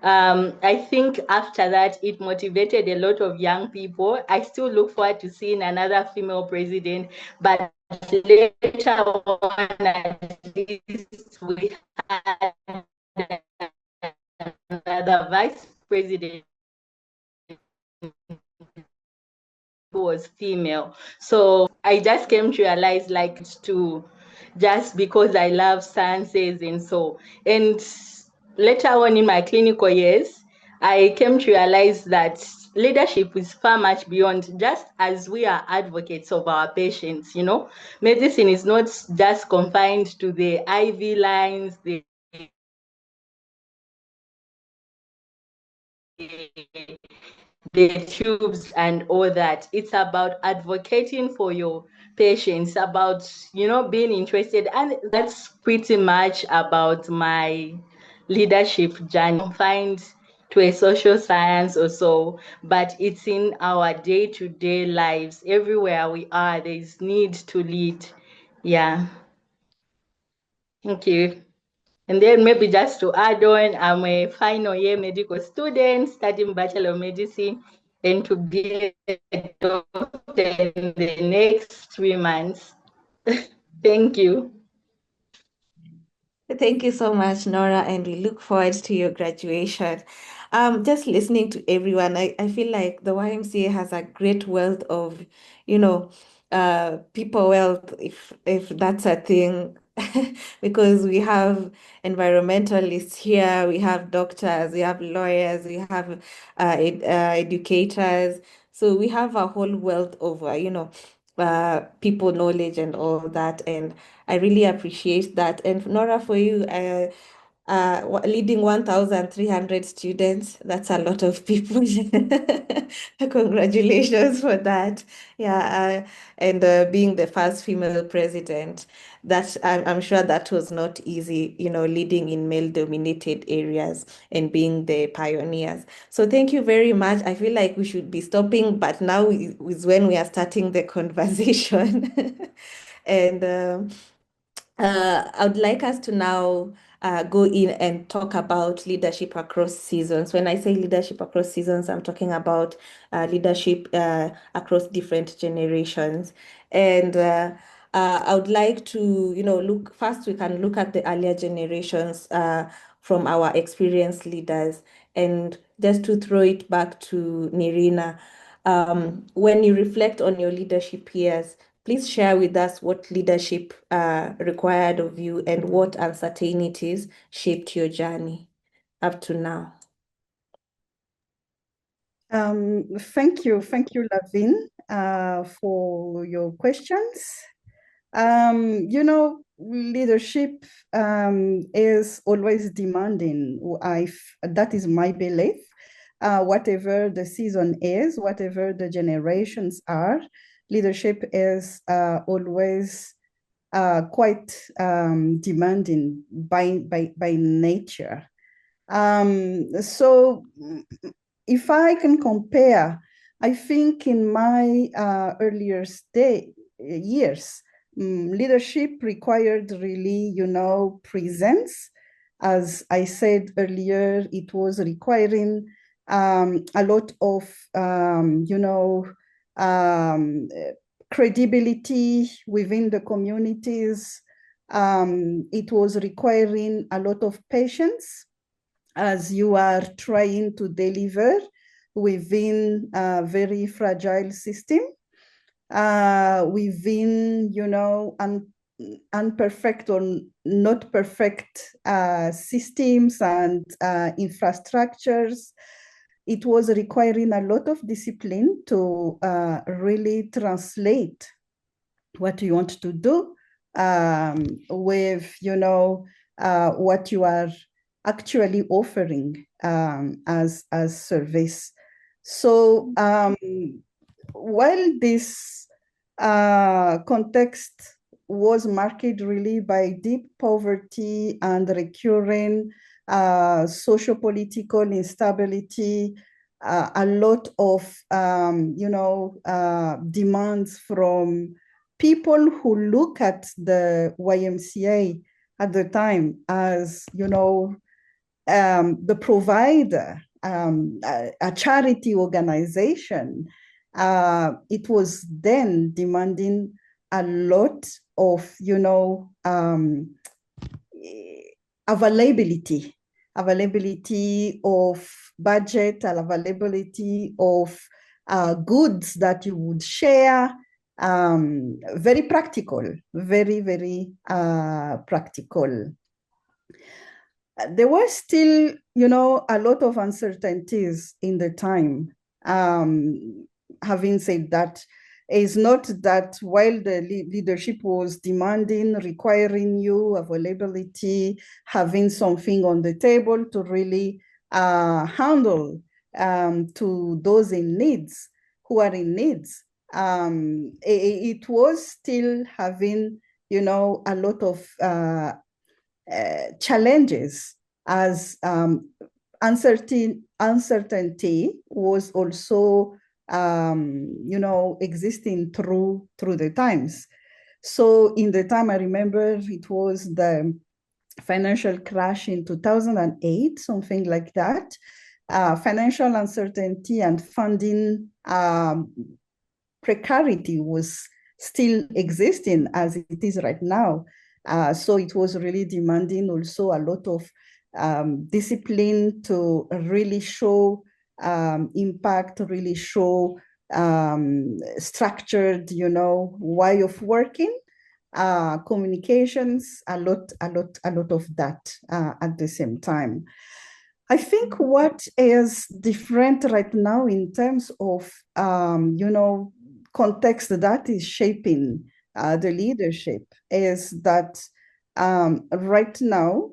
I think after that, it motivated a lot of young people. I still look forward to seeing another female president, but later on, at least we had another vice president who was female. So I just came to realize, like, to just because I love sciences and so. And later on in my clinical years, I came to realize that leadership is far much beyond just as we are advocates of our patients. Medicine is not just confined to the IV lines, the tubes and all that. It's about advocating for your patients, about being interested, and that's pretty much about my leadership journey. Confined to a social science or so, but it's in our day-to-day lives. Everywhere we are, there's need to lead. Yeah. Thank you. And then maybe just to add on, I'm a final year medical student studying Bachelor of Medicine, and to be a doctor in the next 3 months. Thank you. Thank you so much, Nora, and we look forward to your graduation. Just listening to everyone, I feel like the YMCA has a great wealth of, people wealth, if that's a thing, because we have environmentalists here, we have doctors, we have lawyers, we have educators. So we have a whole wealth of, people knowledge and all that. And I really appreciate that. And Nora, for you, leading 1,300 students, that's a lot of people. Congratulations for that. Yeah, and being the first female president, that I'm sure that was not easy, leading in male-dominated areas and being the pioneers. So thank you very much. I feel like we should be stopping, but now is when we are starting the conversation. And I would like us to now go in and talk about leadership across seasons. When I say leadership across seasons, I'm talking about leadership across different generations. And I would like to, look first, we can look at the earlier generations from our experienced leaders. And just to throw it back to Nirina, when you reflect on your leadership years, please share with us what leadership required of you and what uncertainties shaped your journey up to now. Thank you, Lavin, for your questions. Leadership is always demanding. That is my belief. Whatever the season is, whatever the generations are, leadership is always quite demanding by nature. So if I can compare, I think in my earlier years, leadership required really, presence. As I said earlier, it was requiring a lot of, credibility within the communities. It was requiring a lot of patience as you are trying to deliver within a very fragile system, within, imperfect or not perfect systems and infrastructures. It was requiring a lot of discipline to really translate what you want to do with, what you are actually offering as service. So while this context was marked really by deep poverty and recurring socio-political instability, a lot of demands from people who look at the YMCA at the time as the provider, a charity organization. It was then demanding a lot of availability of budget, availability of goods that you would share. Very practical, very practical. There were still, a lot of uncertainties in the time. Having said that, it's not that while the leadership was demanding, requiring you availability, having something on the table to really handle to those in needs, who are in needs. It was still having, a lot of challenges, as uncertainty was also existing through the times. So in the time, I remember it was the financial crash in 2008, something like that. Financial uncertainty and funding precarity was still existing as it is right now. So it was really demanding also a lot of discipline to really show impact, really show structured, way of working, communications, a lot of that at the same time. I think what is different right now in terms of, context that is shaping the leadership is that right now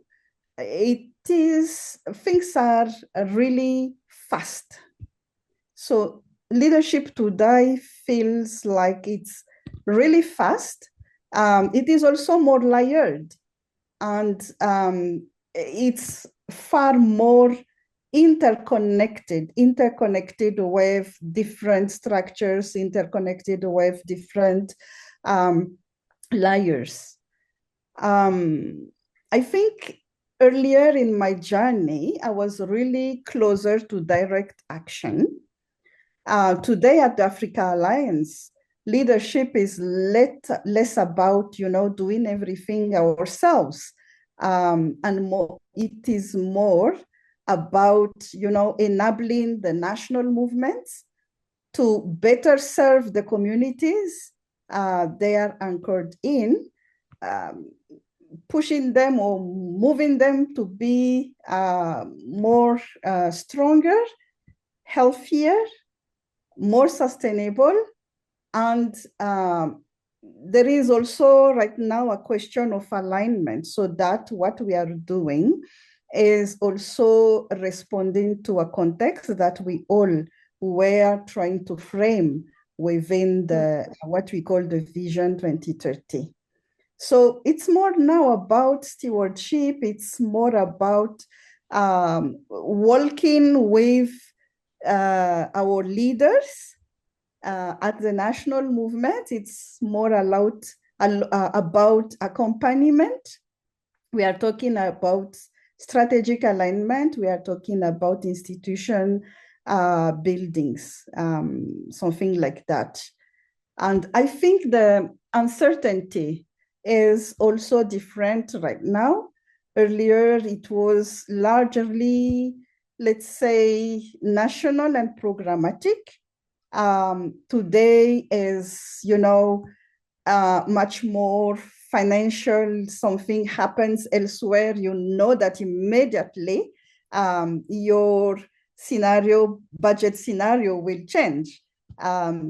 things are really fast. So leadership today feels like it's really fast. It is also more layered, and it's far more interconnected with different structures, interconnected with different layers. I think earlier in my journey, I was really closer to direct action. Today at the Africa Alliance, leadership is less about, doing everything ourselves. And more, it is more about, enabling the national movements to better serve the communities they are anchored in, pushing them or moving them to be more stronger, healthier, more sustainable. And there is also right now a question of alignment, so that what we are doing is also responding to a context that we all were trying to frame within the what we call the Vision 2030. So it's more now about stewardship. It's more about working with our leaders at the national movement. It's more about accompaniment. We are talking about strategic alignment. We are talking about institution buildings, something like that. And I think the uncertainty is also different right now. Earlier, it was largely, let's say, national and programmatic. Today is, much more financial. Something happens elsewhere, that immediately your budget scenario will change.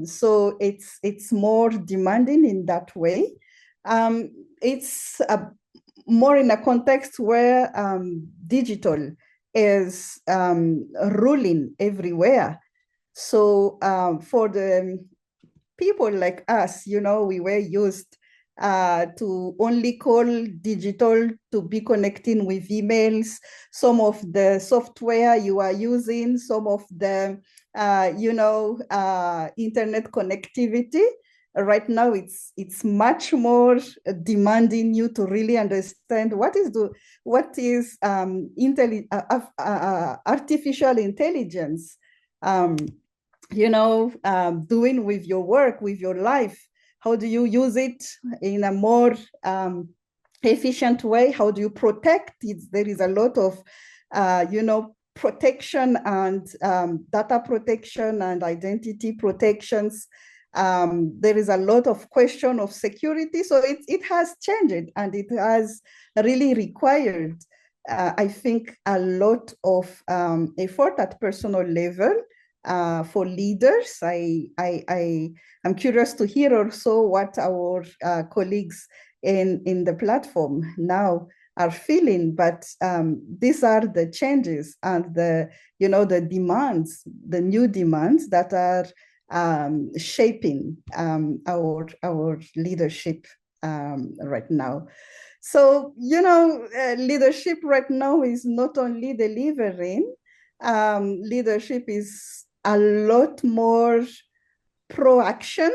So it's more demanding in that way. It's more in a context where digital is ruling everywhere. So for the people like us, we were used to only call digital to be connecting with emails. Some of the software you are using, some of the, internet connectivity. Right now, it's much more demanding you to really understand what is artificial intelligence. Doing with your work, with your life. How do you use it in a more efficient way? How do you protect it? There is a lot of, protection and data protection and identity protections. There is a lot of question of security. So it has changed, and it has really required, I think, a lot of effort at personal level. For leaders. I'm curious to hear also what our colleagues in the platform now are feeling, but these are the changes and the demands, the new demands that are shaping our leadership right now. So, leadership right now is not only delivering. Leadership is a lot more pro-action,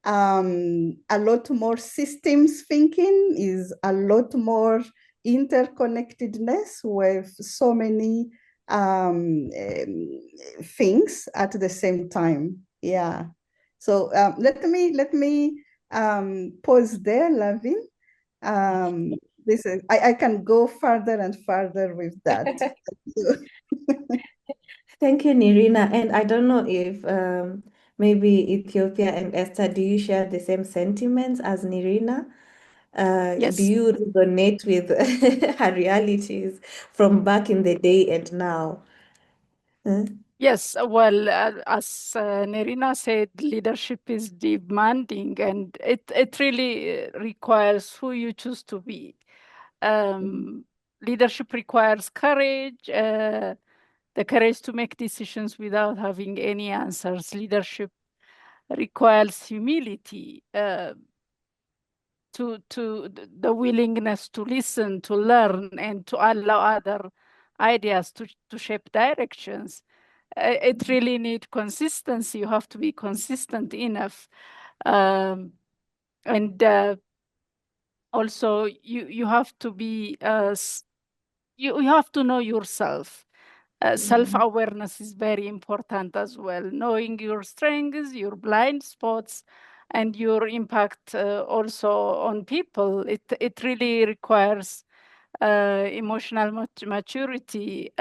a lot more systems thinking, is a lot more interconnectedness with so many things at the same time. Yeah. So let me pause there, Lavin. I can go further and further with that. Thank you, Nirina. And I don't know if maybe Ethiopia and Esther, do you share the same sentiments as Nirina? Do Yes. you resonate with her realities from back in the day and now? Yes, well, as Nerina said, leadership is demanding, and it really requires who you choose to be. Leadership requires courage, the courage to make decisions without having any answers. Leadership requires humility, the willingness to listen, to learn, and to allow other ideas to shape directions. It really needs consistency. You have to be consistent enough. And also you have to be, you have to know yourself. Self-awareness is very important as well. Knowing your strengths, your blind spots, and your impact also on people. It really requires emotional maturity.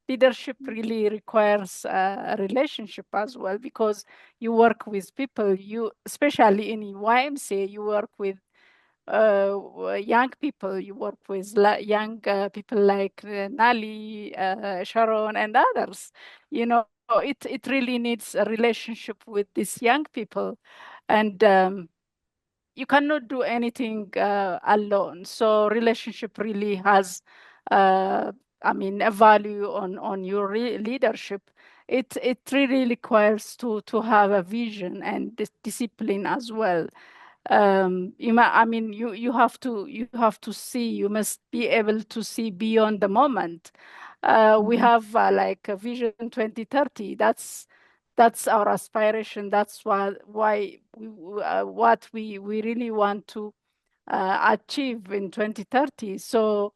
Leadership really requires a relationship as well, because you work with people. You, especially in YMCA, you work with young people. You work with young people like Nali, Sharon, and others. You know, it really needs a relationship with these young people, and you cannot do anything alone. So relationship really has, a value on your leadership. It really requires to have a vision and discipline as well. You have to see. You must be able to see beyond the moment. We have like a vision 2030. That's our aspiration. That's why what we really want to achieve in 2030. So,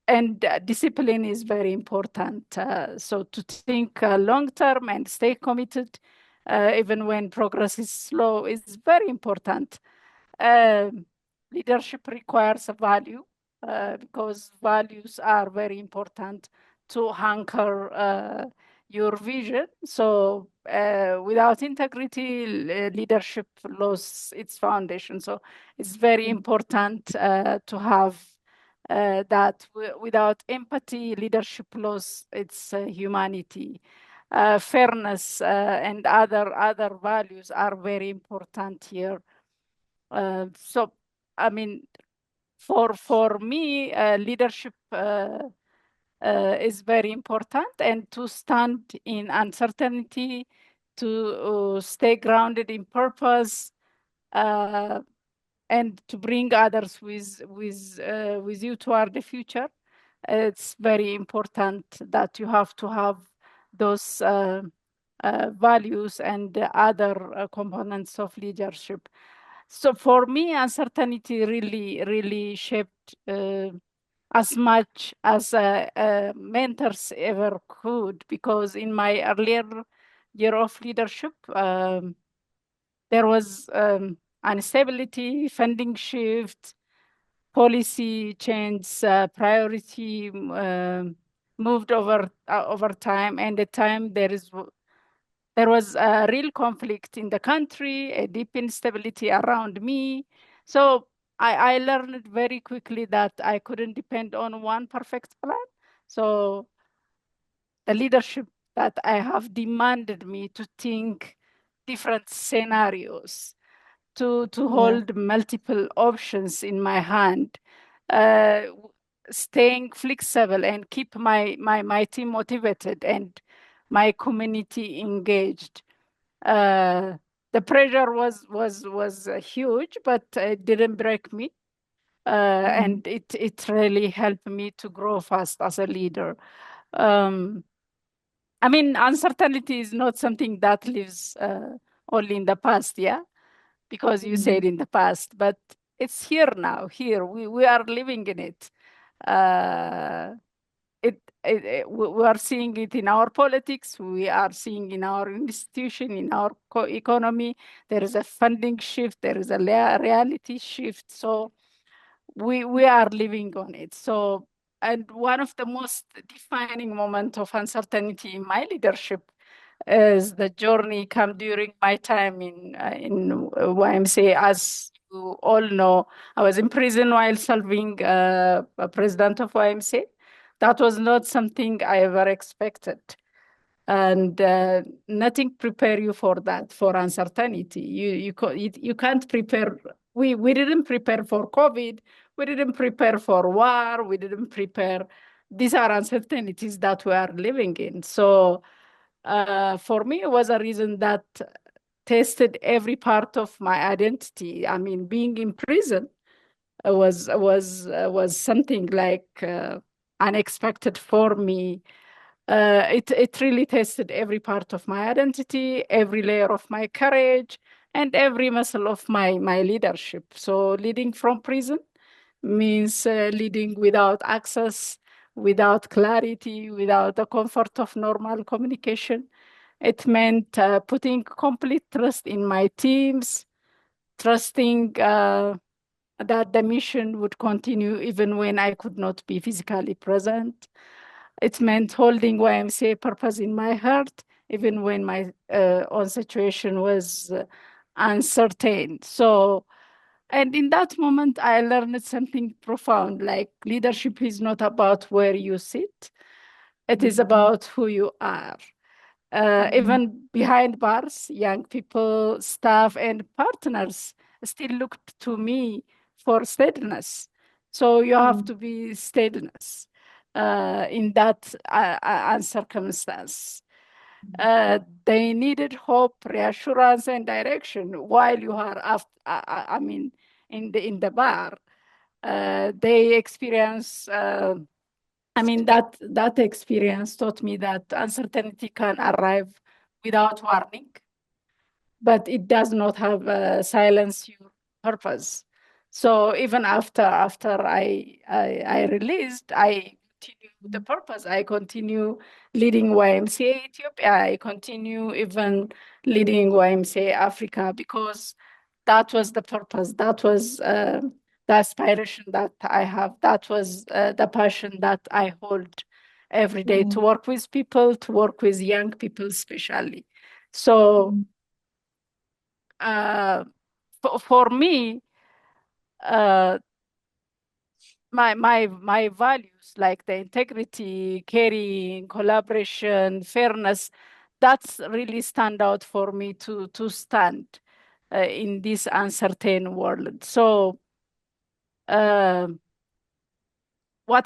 and discipline is very important. So to think long term and stay committed, even when progress is slow, is very important. Um, Leadership requires a value, because values are very important to anchor your vision. So without integrity, leadership loses its foundation. So it's very important to have that. Without empathy, leadership loses its humanity. Fairness and other values are very important here. So, I mean, for me, leadership is very important, and to stand in uncertainty, to stay grounded in purpose, and to bring others with you toward the future. It's very important that you have to have those values and other components of leadership. So for me, uncertainty really shaped as much as mentors ever could, because in my earlier year of leadership, there was instability, funding shift, policy change, priority moved over time, and the time there was a real conflict in the country, a deep instability around me. So I learned very quickly that I couldn't depend on one perfect plan. So the leadership that I have demanded me to think different scenarios, to hold multiple options in my hand, staying flexible and keep my team motivated and my community engaged. The pressure was huge, but it didn't break me, and it really helped me to grow fast as a leader. Uncertainty is not something that lives only in the past, yeah, because you said in the past, but it's here now. Here we are living in it. We are seeing it in our politics. We are seeing in our institution, in our economy. There is a funding shift. There is a reality shift. So we are living on it. So, and one of the most defining moments of uncertainty in my leadership is the journey come during my time in YMCA. As you all know, I was in prison while serving a president of YMCA. That was not something I ever expected. and nothing prepare you for that, for uncertainty. You can't prepare. We didn't prepare for COVID. We didn't prepare for war. We didn't prepare. These are uncertainties that we are living in. So for me, it was a reason that tested every part of my identity. I mean, being in prison was something like unexpected for me. It really tested every part of my identity, every layer of my courage, and every muscle of my leadership. So leading from prison means leading without access, without clarity, without the comfort of normal communication. It meant putting complete trust in my teams, trusting that the mission would continue even when I could not be physically present. It meant holding YMCA purpose in my heart, even when my own situation was uncertain. So, and in that moment, I learned something profound, like leadership is not about where you sit, it is about who you are. Even behind bars, young people, staff, and partners still looked to me for steadiness. So you have to be steadiness in that circumstance. They needed hope, reassurance, and direction while you are after, I mean, in the bar. They experience that experience taught me that uncertainty can arrive without warning, but it does not have silence your purpose. So even after I released, I continue the purpose. I continue leading YMCA Ethiopia. I continue even leading YMCA Africa, because that was the purpose. That was the aspiration that I have. That was the passion that I hold every day, to work with people, to work with young people especially. So for me, my values, like the integrity, caring, collaboration, fairness, that's really stand out for me to stand in this uncertain world. So what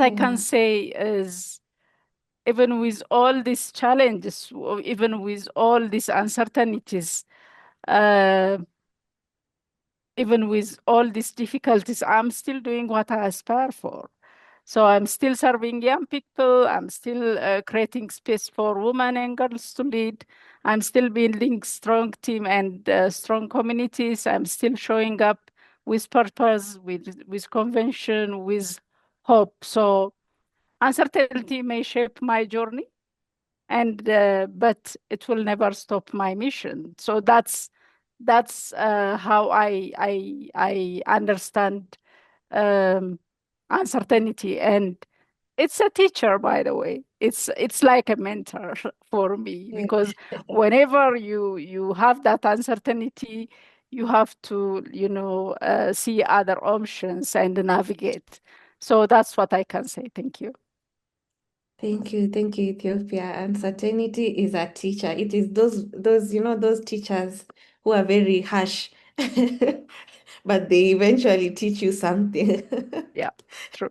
I can say is, even with all these challenges, even with all these uncertainties, even with all these difficulties, I'm still doing what I aspire for. So I'm still serving young people. I'm still creating space for women and girls to lead. I'm still building strong team and strong communities. I'm still showing up with purpose, with convention, with hope. So uncertainty may shape my journey, and but it will never stop my mission. So that's how I understand uncertainty. And it's a teacher, by the way. It's like a mentor for me, because whenever you have that uncertainty, you have to see other options and navigate. So that's what I can say. Thank you. Thank you, Ethiopia. Uncertainty is a teacher. It is those teachers who are very harsh, but they eventually teach you something. Yeah, true.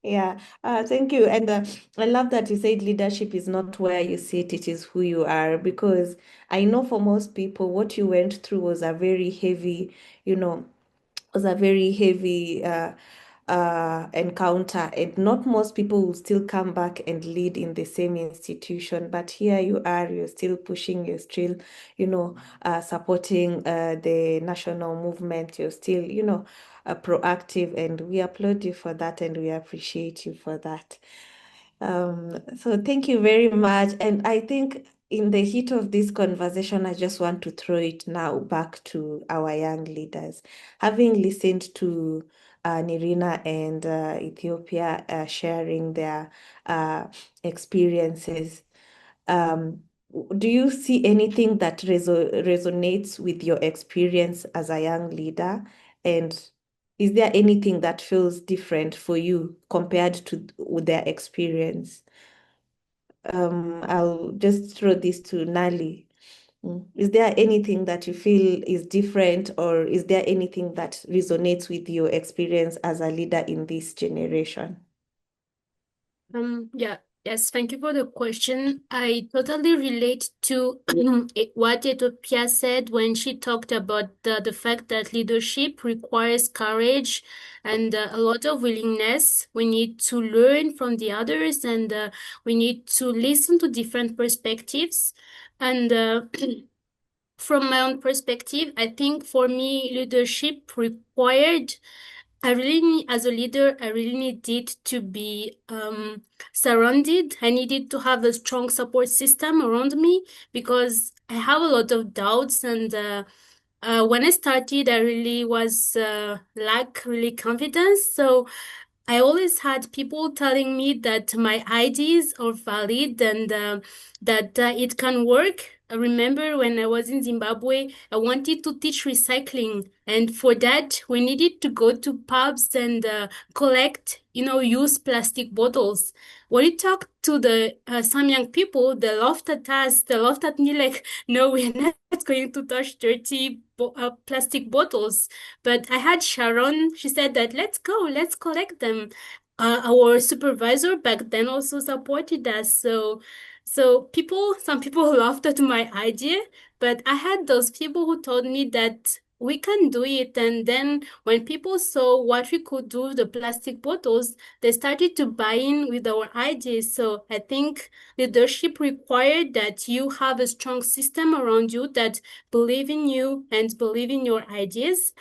Yeah, thank you. And I love that you said leadership is not where you sit, it is who you are. Because I know for most people, what you went through was a very heavy, was a very heavy encounter, and not most people will still come back and lead in the same institution. But here you are, you're still pushing, you're still, supporting the national movement. You're still, proactive, and we applaud you for that, and we appreciate you for that. So thank you very much. And I think in the heat of this conversation, I just want to throw it now back to our young leaders. Having listened to Nirina and Ethiopia sharing their experiences, do you see anything that resonates with your experience as a young leader? And is there anything that feels different for you compared to their experience? I'll just throw this to Nali. Is there anything that you feel is different, or is there anything that resonates with your experience as a leader in this generation? Yeah, yes, thank you for the question. I totally relate to what Ethiopia said when she talked about the fact that leadership requires courage and a lot of willingness. We need to learn from the others, and we need to listen to different perspectives. And from my own perspective, I think for me, leadership required as a leader, I really needed to be surrounded. I needed to have a strong support system around me because I have a lot of doubts. And when I started, I really was lack really confidence. So I always had people telling me that my ideas are valid and that it can work. I remember when I was in Zimbabwe, I wanted to teach recycling. And for that, we needed to go to pubs and collect, used plastic bottles. When you talk to some young people, they laughed at us. They laughed at me like, no, we're not going to touch dirty plastic bottles. But I had Sharon. She said that let's collect them. Our supervisor back then also supported us. Some people laughed at my idea, but I had those people who told me that we can do it. And then when people saw what we could do with the plastic bottles, they started to buy in with our ideas. So I think leadership required that you have a strong system around you that believe in you and believe in your ideas.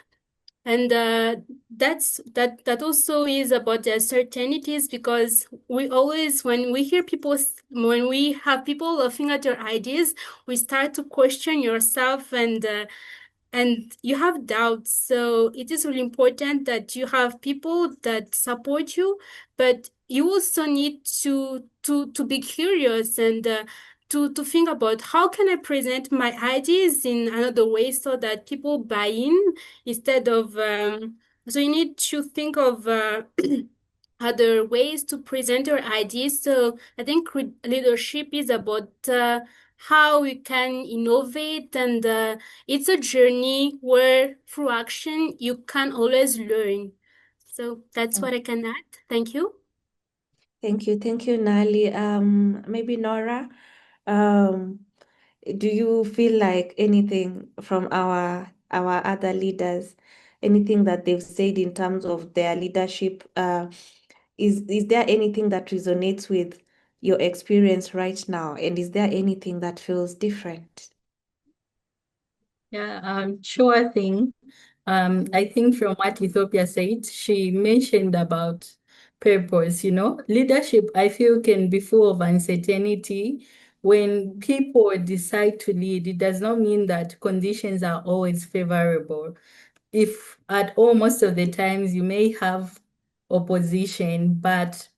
And that also is about the uncertainties, because we always, when we have people laughing at your ideas, we start to question yourself, and you have doubts. So it is really important that you have people that support you, but you also need to be curious and to think about how can I present my ideas in another way so that people buy in instead of so you need to think of other ways to present your ideas. So I think leadership is about how we can innovate, and it's a journey where through action you can always learn. So that's what I can add. Thank you. Thank you. Thank you, Nali. Maybe Nora, um, do you feel like anything from our other leaders, anything that they've said in terms of their leadership, is there anything that resonates with your experience right now? And is there anything that feels different? Yeah, sure thing. I think from what Ethiopia said, she mentioned about purpose, Leadership, I feel, can be full of uncertainty. When people decide to lead, it does not mean that conditions are always favorable. If at all, most of the times you may have opposition, but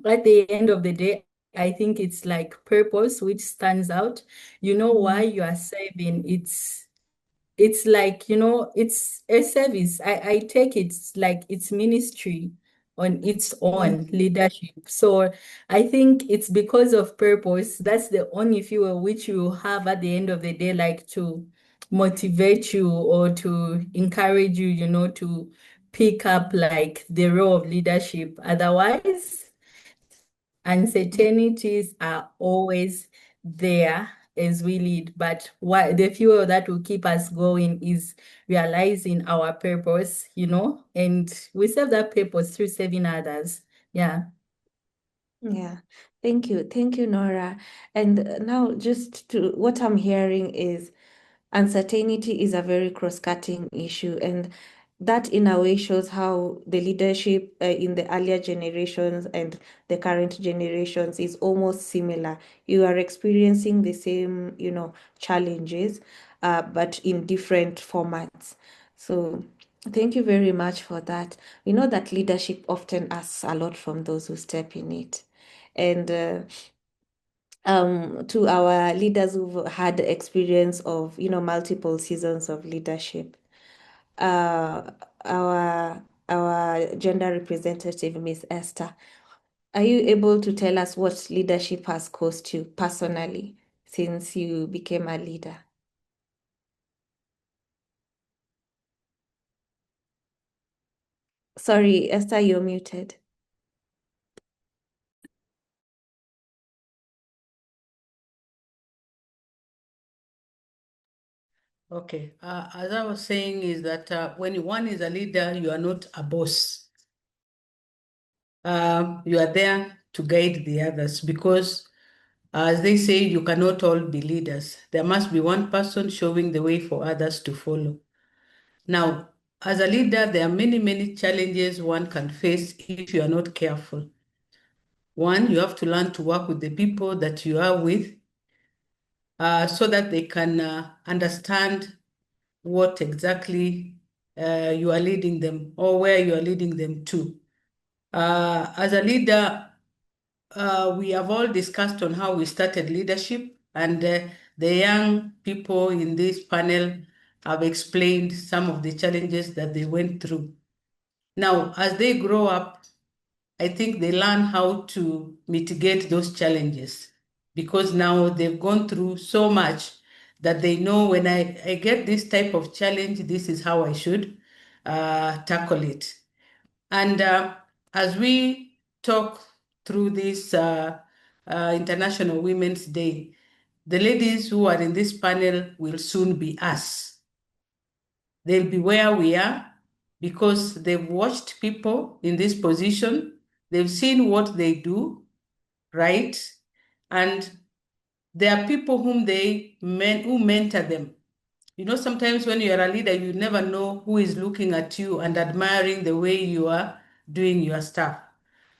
at the end of the day, I think it's like purpose which stands out. You know why you are serving. It's like, it's a service. I take it like it's ministry on its own leadership. So I think it's because of purpose. That's the only fuel which you have at the end of the day, like to motivate you or to encourage you, to pick up like the role of leadership. Otherwise, uncertainties are always there as we lead, but what the fuel that will keep us going is realizing our purpose, and we serve that purpose through serving others. Yeah. Yeah, thank you. Thank you, Nora. And now, just to what I'm hearing is uncertainty is a very cross-cutting issue, and that in a way shows how the leadership in the earlier generations and the current generations is almost similar. You are experiencing the same, challenges, but in different formats. So thank you very much for that. We know that leadership often asks a lot from those who step in it. And to our leaders who've had the experience of, multiple seasons of leadership, uh, our gender representative, Miss Esther, Are you able to tell us what leadership has cost you personally since you became a leader? Sorry, Esther, you're muted. Okay. As I was saying, is that when one is a leader, you are not a boss. You are there to guide the others because, as they say, you cannot all be leaders. There must be one person showing the way for others to follow. Now, as a leader, there are many, many challenges one can face if you are not careful. One, you have to learn to work with the people that you are with so that they can understand what exactly you are leading them or where you are leading them to. As a leader, we have all discussed on how we started leadership, and the young people in this panel have explained some of the challenges that they went through. Now, as they grow up, I think they learn how to mitigate those challenges because now they've gone through so much that they know when I get this type of challenge, this is how I should tackle it. And as we talk through this International Women's Day, the ladies who are in this panel will soon be us. They'll be where we are because they've watched people in this position, they've seen what they do, right? And there are people who mentor them. You know, sometimes when you're a leader, you never know who is looking at you and admiring the way you are doing your stuff.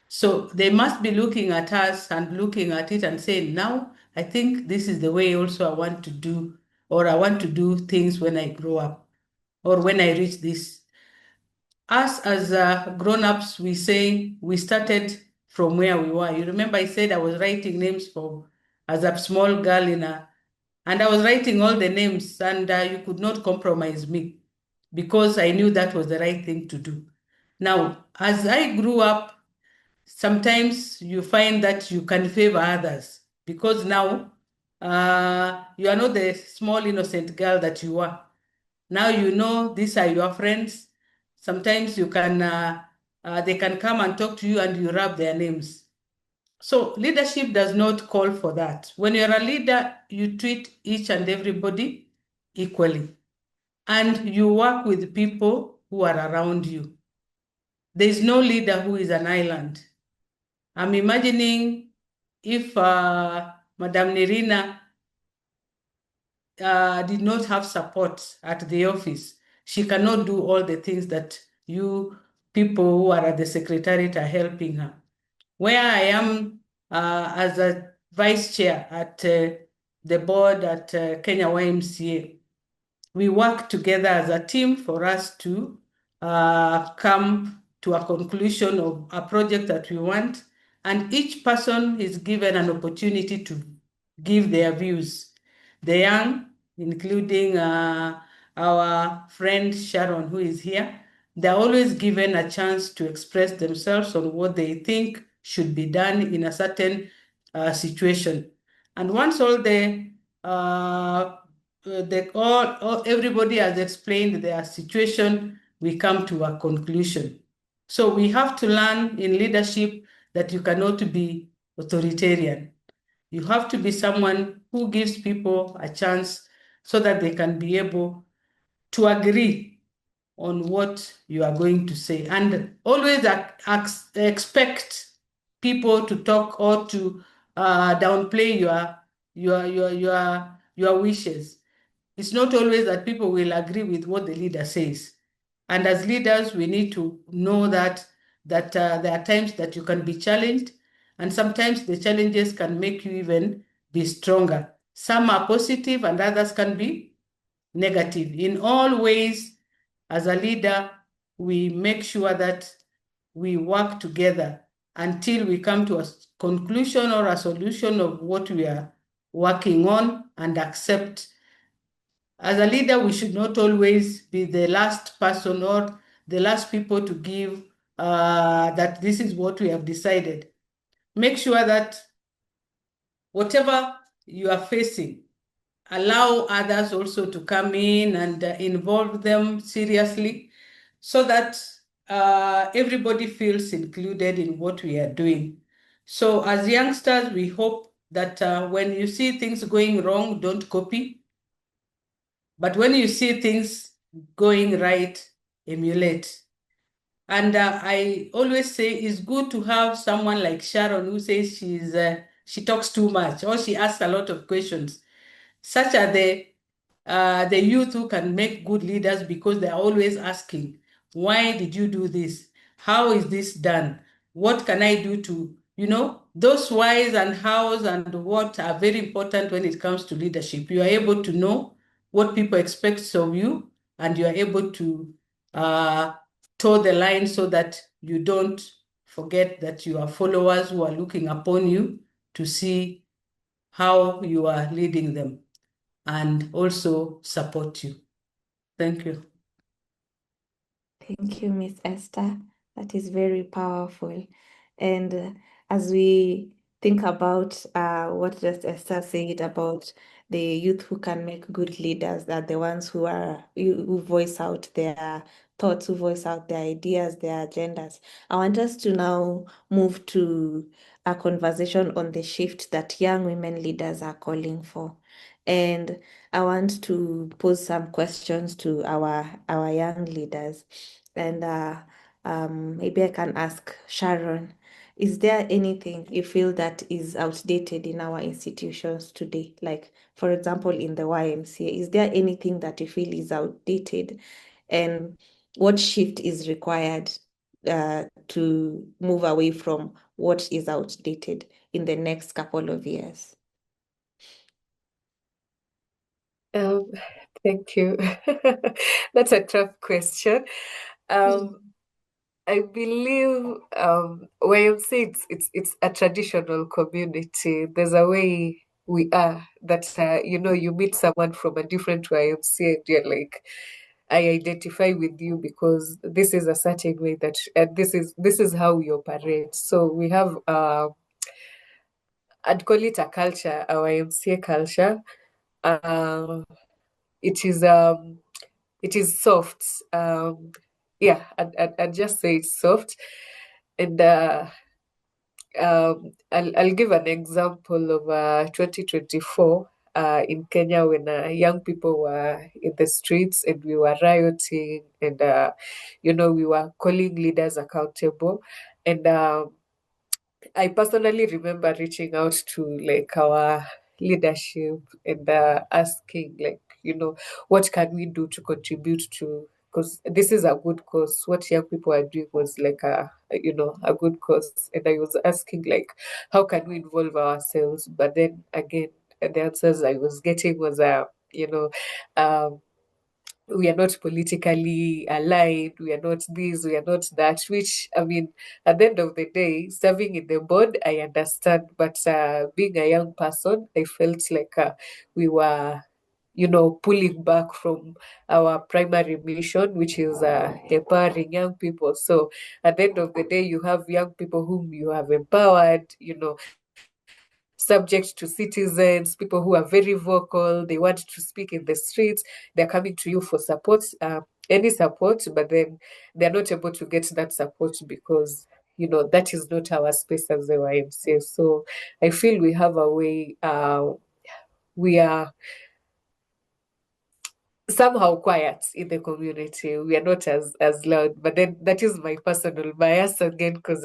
So they must be looking at us and looking at it and saying, now I think this is the way also I want to do, or I want to do things when I grow up or when I reach this. Us as grown-ups, we say we started from where we were. You remember I said I was writing names for as a small girl and I was writing all the names and you could not compromise me because I knew that was the right thing to do. Now, as I grew up, sometimes you find that you can favor others because now you are not the small innocent girl that you were. Now you know these are your friends. Sometimes you can they can come and talk to you and you rub their names. So leadership does not call for that. When you're a leader, you treat each and everybody equally. And you work with people who are around you. There is no leader who is an island. I'm imagining if Madame Nerina did not have support at the office, she cannot do all the things that you people who are at the secretariat are helping her. Where I am as a vice chair at the board at Kenya YMCA, we work together as a team for us to come to a conclusion of a project that we want. And each person is given an opportunity to give their views. The young, including our friend Sharon, who is here, they're always given a chance to express themselves on what they think should be done in a certain situation. And once everybody has explained their situation, we come to a conclusion. So we have to learn in leadership that you cannot be authoritarian. You have to be someone who gives people a chance so that they can be able to agree on what you are going to say, and always expect people to talk or to downplay your wishes. It's not always that people will agree with what the leader says. And as leaders, we need to know that there are times that you can be challenged, and sometimes the challenges can make you even be stronger. Some are positive and others can be negative. In all ways, as a leader, we make sure that we work together until we come to a conclusion or a solution of what we are working on and accept. As a leader, we should not always be the last person or the last people to give that this is what we have decided. make sure that whatever you are facing, allow others also to come in and involve them seriously so that everybody feels included in what we are doing. So as youngsters, we hope that when you see things going wrong, don't copy. But when you see things going right, emulate. And I always say it's good to have someone like Sharon who says she talks too much or she asks a lot of questions. Such are the youth who can make good leaders because they are always asking, why did you do this? How is this done? What can I do to, those whys and hows and what are very important when it comes to leadership. You are able to know what people expect of you, and you are able to uh, toe the line so that you don't forget that you are followers who are looking upon you to see how you are leading them and also support you. Thank you. Thank you, Miss Esther. That is very powerful. And as we think about what just Esther said about the youth who can make good leaders, are the ones who voice out their thoughts, who voice out their ideas, their agendas. I want us to now move to a conversation on the shift that young women leaders are calling for. And I want to pose some questions to our young leaders. And maybe I can ask Sharon, is there anything you feel that is outdated in our institutions today? Like, for example, in the YMCA, is there anything that you feel is outdated? And what shift is required to move away from what is outdated in the next couple of years? Thank you. That's a tough question. I believe YMCA it's a traditional community. There's a way we are that you meet someone from a different YMCA and you're like, I identify with you because this is a certain way that and this is how we operate. So we have I'd call it a culture, our YMCA culture. Um, it is soft. I'd just say it's soft. And I'll give an example of 2024 in Kenya when young people were in the streets and we were rioting and we were calling leaders accountable. And I personally remember reaching out to like our leadership and asking like, what can we do to contribute to, because this is a good cause. What young people are doing was like a good cause. And I was asking like, how can we involve ourselves? But then again, the answers I was getting was, um, we are not politically aligned, we are not this, we are not that, which, I mean, at the end of the day, serving in the board, I understand. But being a young person, I felt like we were, pulling back from our primary mission, which is empowering young people. So at the end of the day, you have young people whom you have empowered, subject to citizens, people who are very vocal, they want to speak in the streets, they're coming to you for support, any support, but then they're not able to get that support because, that is not our space as the YMCA. So I feel we have a way, we are somehow quiet in the community. We are not as loud, but then that is my personal bias again, because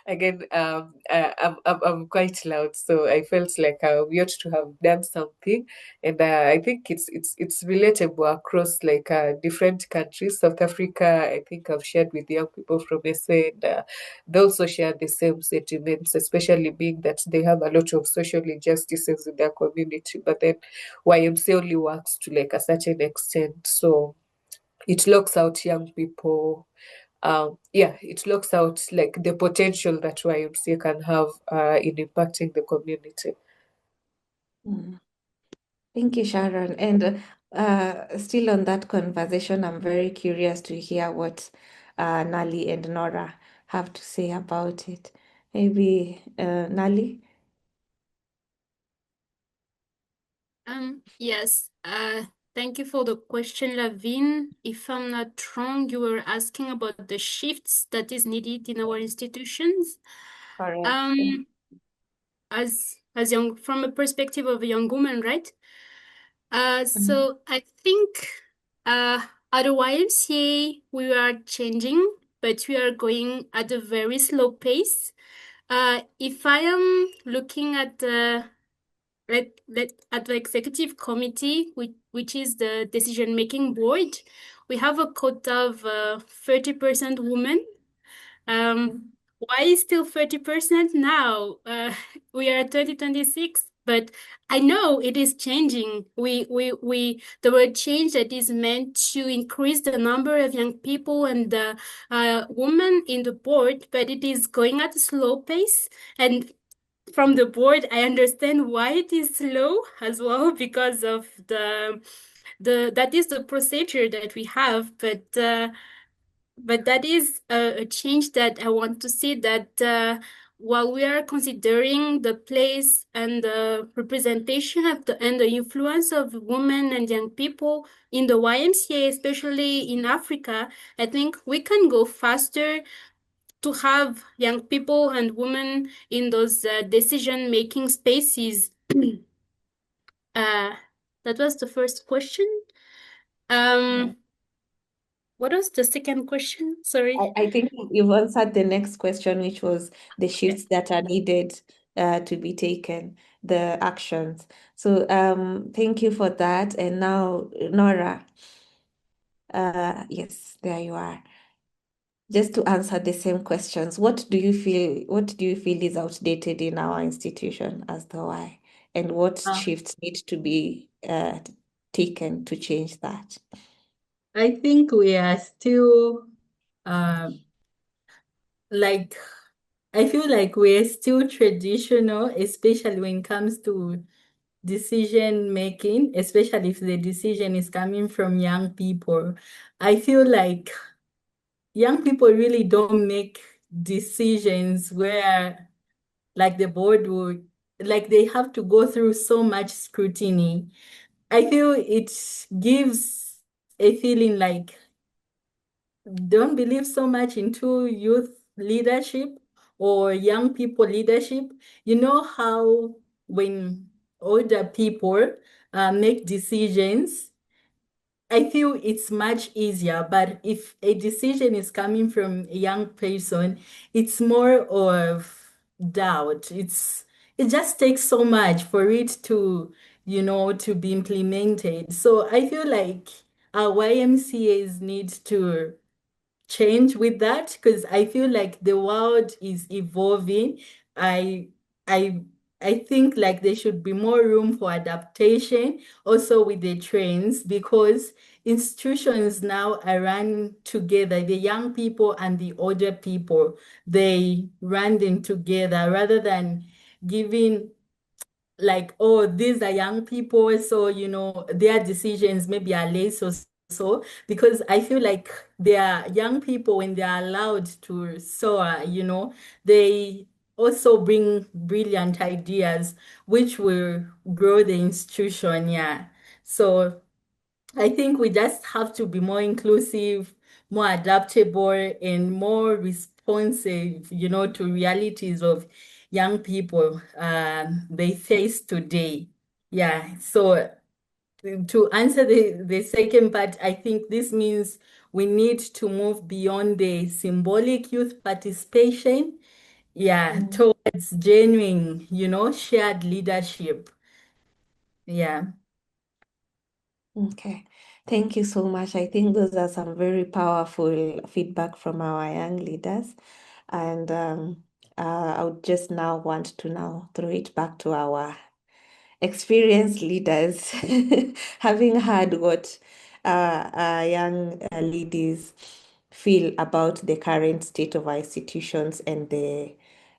again, I'm quite loud, so I felt like we ought to have done something, and I think it's relatable across like different countries. South Africa, I think I've shared with young people from SA, and they also share the same sentiments, especially being that they have a lot of social injustices in their community, but then YMCA only works to like a certain extent. So it locks out young people. It locks out like the potential that YMCA can have in impacting the community. Mm. Thank you, Sharon. And still on that conversation, I'm very curious to hear what Nali and Nora have to say about it. Maybe Nali? Yes. Thank you for the question, Lavin. If I'm not wrong, you were asking about the shifts that is needed in our institutions. Correct. As young, from a perspective of a young woman, right? Mm-hmm. So I think at the YMCA we are changing, but we are going at a very slow pace. If I am looking at at the executive committee, which is the decision-making board, we have a quota of 30% women. Why still 30% now? We are 2026, but I know it is changing. The word change that is meant to increase the number of young people and women in the board, but it is going at a slow pace. And from the board, I understand why it is slow as well because of that is the procedure that we have, but that is a change that I want to see that while we are considering the place and the representation of and the influence of women and young people in the YMCA, especially in Africa, I think we can go faster to have young people and women in those decision-making spaces. That was the first question. What was the second question? Sorry. I think you've answered the next question, which was the shifts that are needed to be taken, the actions. So thank you for that. And now, Nora, yes, there you are. Just to answer the same questions, what do you feel is outdated in our institution as the Y? And what shifts need to be taken to change that? I think we are still like I feel like we're still traditional, especially when it comes to decision making, especially if the decision is coming from young people. I feel like young people really don't make decisions where like the board would like they have to go through so much scrutiny. I feel it gives a feeling like don't believe so much into youth leadership or young people leadership. You know how when older people make decisions, I feel it's much easier. But if a decision is coming from a young person, it's more of doubt. It just takes so much for it to, to be implemented. So I feel like our YMCAs need to change with that because I feel like the world is evolving. I I I think like there should be more room for adaptation also with the trends because institutions now are run together, the young people and the older people, they run them together rather than giving like, oh, these are young people, so their decisions maybe are less or so, because I feel like they are young people when they are allowed to soar, they also bring brilliant ideas which will grow the institution, yeah. So I think we just have to be more inclusive, more adaptable, and more responsive, to realities of young people they face today. Yeah. So to answer the second part, I think this means we need to move beyond the symbolic youth participation, yeah, towards genuine, shared leadership. Yeah. Okay, thank you so much. I think those are some very powerful feedback from our young leaders. And I would just now want to now throw it back to our experienced leaders, having heard what our young ladies feel about the current state of our institutions and the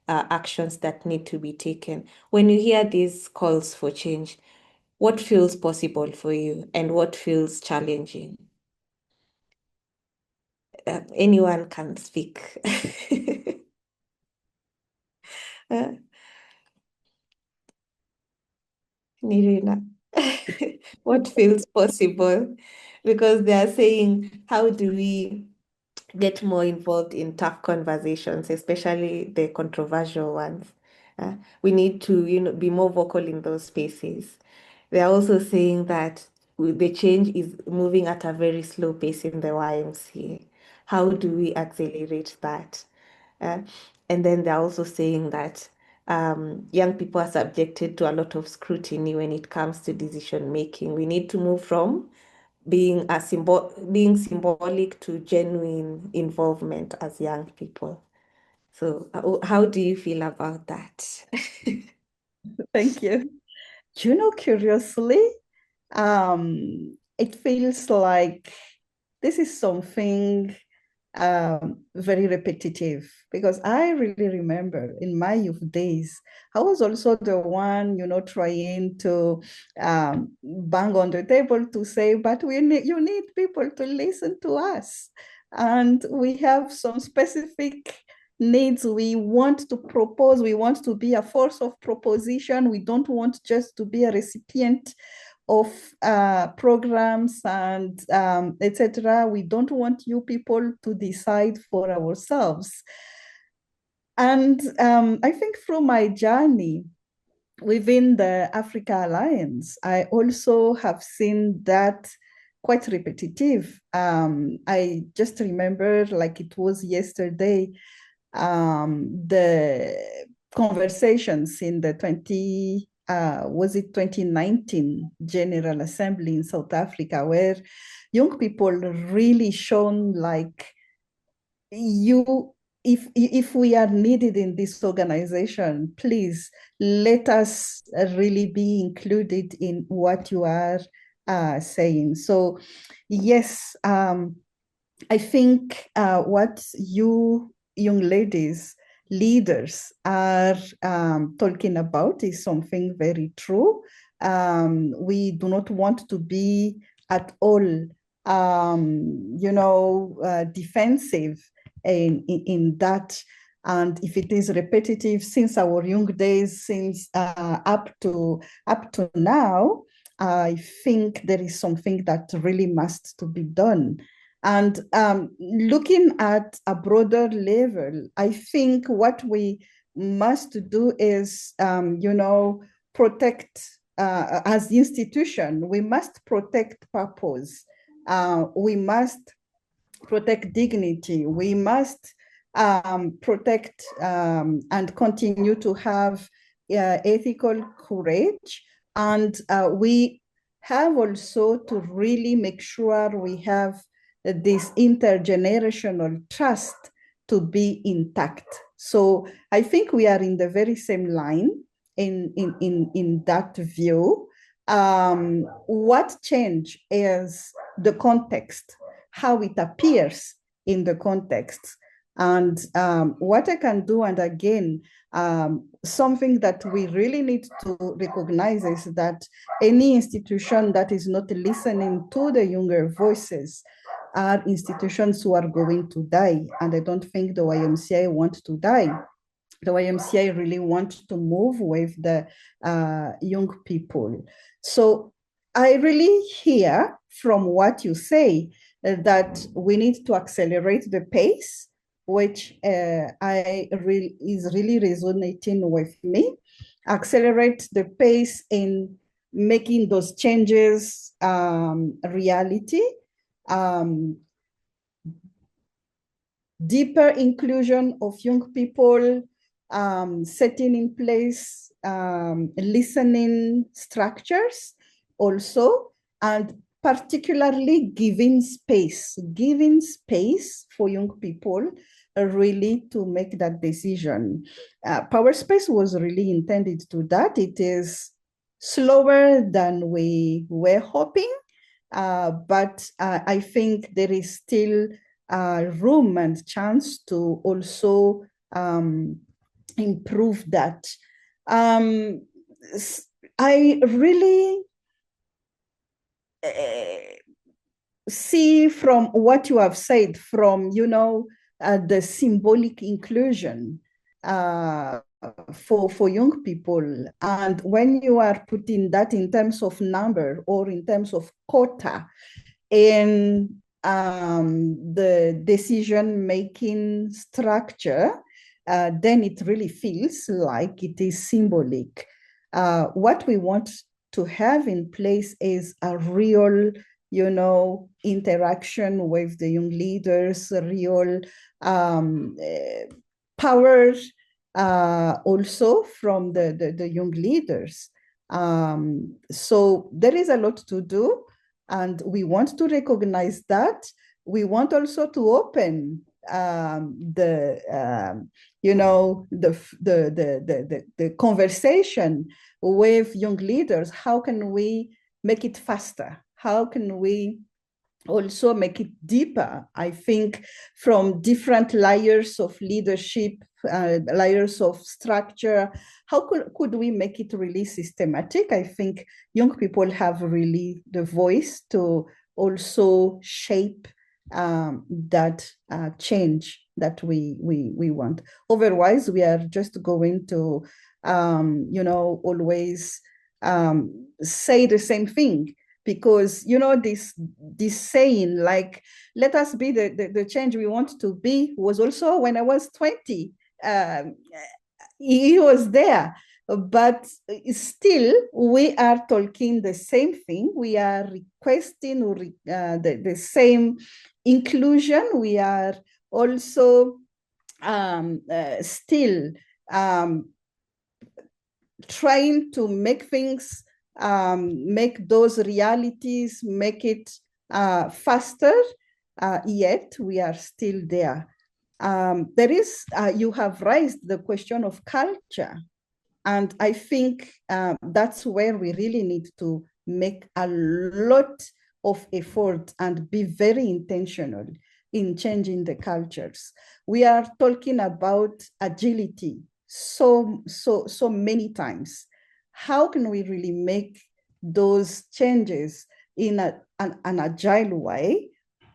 actions that need to be taken. When you hear these calls for change, what feels possible for you and what feels challenging? Anyone can speak. Uh, Nirina, what feels possible? Because they are saying, how do we get more involved in tough conversations, especially the controversial ones? We need to, be more vocal in those spaces. They are also saying that the change is moving at a very slow pace in the YMCA. How do we accelerate that? Uh, and then they're also saying that young people are subjected to a lot of scrutiny when it comes to decision making. We need to move from being symbolic to genuine involvement as young people. So, how do you feel about that? Thank you. Curiously, it feels like this is something very repetitive, because I really remember in my youth days, I was also the one, trying to bang on the table to say, but you need people to listen to us. And we have some specific needs we want to propose. We want to be a force of proposition. We don't want just to be a recipient of programs and etc. We don't want you people to decide for ourselves. And I think through my journey within the Africa Alliance, I also have seen that quite repetitive. I just remember like it was yesterday, the conversations in the 2019 General Assembly in South Africa, where young people really shown like, if we are needed in this organization, please let us really be included in what you are saying. So yes, I think what you young ladies, leaders are talking about is something very true. We do not want to be at all, defensive in that. And if it is repetitive since our young days, since up to now, I think there is something that really must to be done. And looking at a broader level, I think what we must do is, protect, as the institution, we must protect purpose. We must protect dignity. We must protect and continue to have ethical courage. And we have also to really make sure we have this intergenerational trust to be intact. So I think we are in the very same line in that view. What change is the context, how it appears in the context. And what I can do, and again, something that we really need to recognize is that any institution that is not listening to the younger voices are institutions who are going to die. And I don't think the YMCA want to die. The YMCA really wants to move with the young people. So I really hear from what you say that we need to accelerate the pace, which is really resonating with me. Accelerate the pace in making those changes reality. Deeper inclusion of young people, setting in place listening structures also, and particularly giving space for young people really to make that decision. Power Space was really intended to that. It is slower than we were hoping, but I think there is still room and chance to also improve that. I really see from what you have said, from the symbolic inclusion, for young people. And when you are putting that in terms of number or in terms of quota in the decision-making structure, then it really feels like it is symbolic. What we want to have in place is a real, interaction with the young leaders, real power also from the young leaders. So there is a lot to do, and we want to recognize that. We want also to open the conversation with young leaders. How can we make it faster? How can we also make it deeper? I think from different layers of leadership, layers of structure, how could we make it really systematic? I think young people have really the voice to also shape that change that we want. Otherwise, we are just going to, always say the same thing, because this saying, like, let us be the change we want to be, was also when I was 20. He was there, but still we are talking the same thing. We are requesting the same inclusion. We are also still trying to make things, make those realities, make it faster, yet we are still there. There is, you have raised the question of culture, and I think that's where we really need to make a lot of effort and be very intentional in changing the cultures. We are talking about agility so many times. How can we really make those changes in an agile way,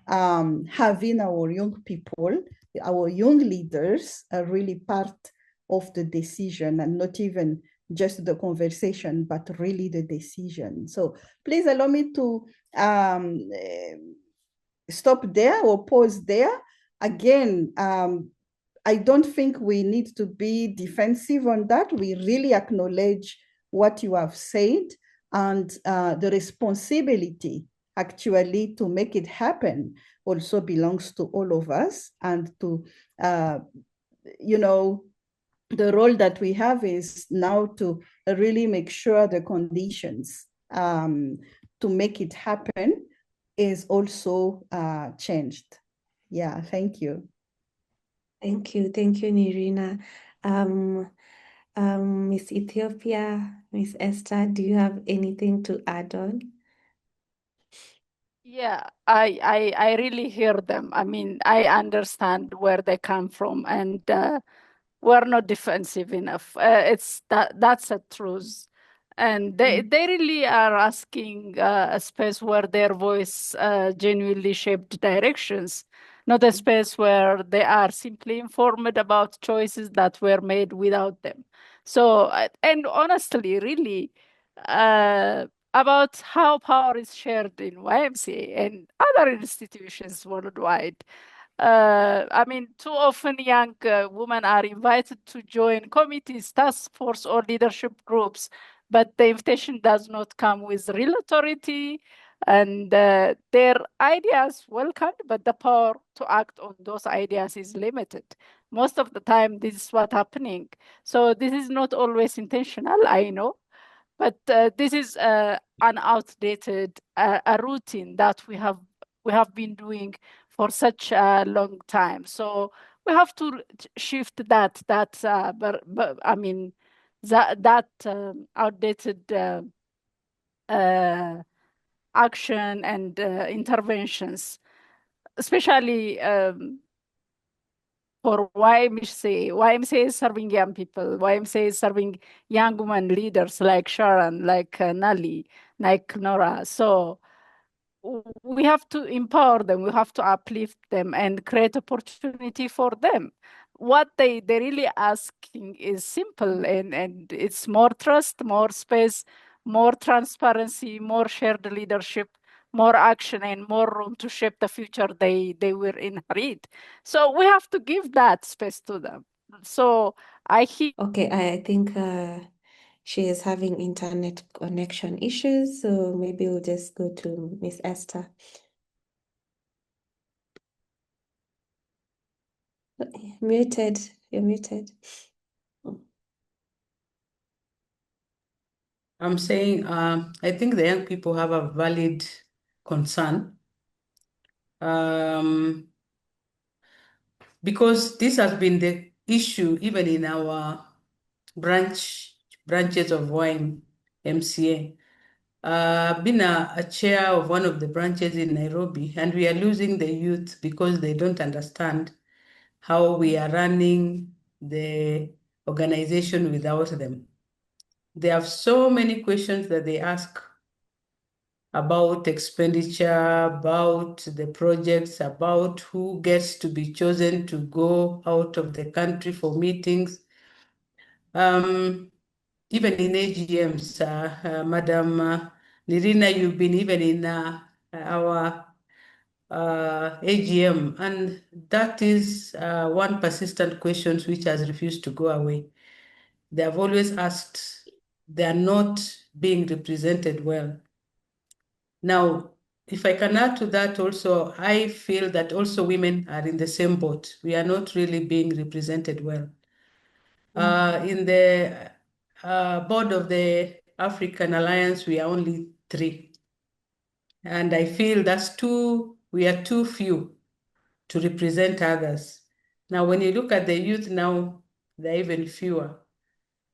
having our young people, our young leaders are really part of the decision, and not even just the conversation, but really the decision. So please allow me to stop there or pause there. Again, I don't think we need to be defensive on that. We really acknowledge what you have said, and the responsibility actually to make it happen also belongs to all of us. And to, the role that we have is now to really make sure the conditions to make it happen is also changed. Yeah, thank you. Thank you, Nirina. Miss Ethiopia, Miss Esther, do you have anything to add on? Yeah, I really hear them. I mean, I understand where they come from, and we're not defensive enough. That's a truth. And they really are asking a space where their voice genuinely shaped directions, not a space where they are simply informed about choices that were made without them. So, and honestly, really, about how power is shared in YMCA and other institutions worldwide. I mean, too often young women are invited to join committees, task force, or leadership groups, but the invitation does not come with real authority, and their ideas welcomed, but the power to act on those ideas is limited. Most of the time, this is what's happening. So this is not always intentional, I know, but this is an outdated a routine that we have been doing for such a long time. So we have to shift that I mean that outdated action and interventions, especially for YMCA. YMCA is serving young people. YMCA is serving young women leaders like Sharon, like Nali, like Nora. So we have to empower them. We have to uplift them and create opportunity for them. what they really asking is simple, and it's more trust, more space, more transparency, more shared leadership, more action, and more room to shape the future they will inherit. So we have to give that space to them. So I hear. Okay, I think she is having internet connection issues, so maybe we'll just go to Miss Esther. Muted, you're muted. I'm saying I think the young people have a valid concern, because this has been the issue even in our branches of YMCA. Been a chair of one of the branches in Nairobi, and we are losing the youth because they don't understand how we are running the organization without them. They have so many questions that they ask about expenditure, about the projects, about who gets to be chosen to go out of the country for meetings. Even in AGMs, Madam Nirina, you've been even in our AGM, and that is one persistent question which has refused to go away. They have always asked, they are not being represented well. Now, if I can add to that also, I feel that also women are in the same boat. We are not really being represented well. In the board of the African Alliance, we are only 3. And I feel we are too few to represent others. Now, when you look at the youth now, they're even fewer.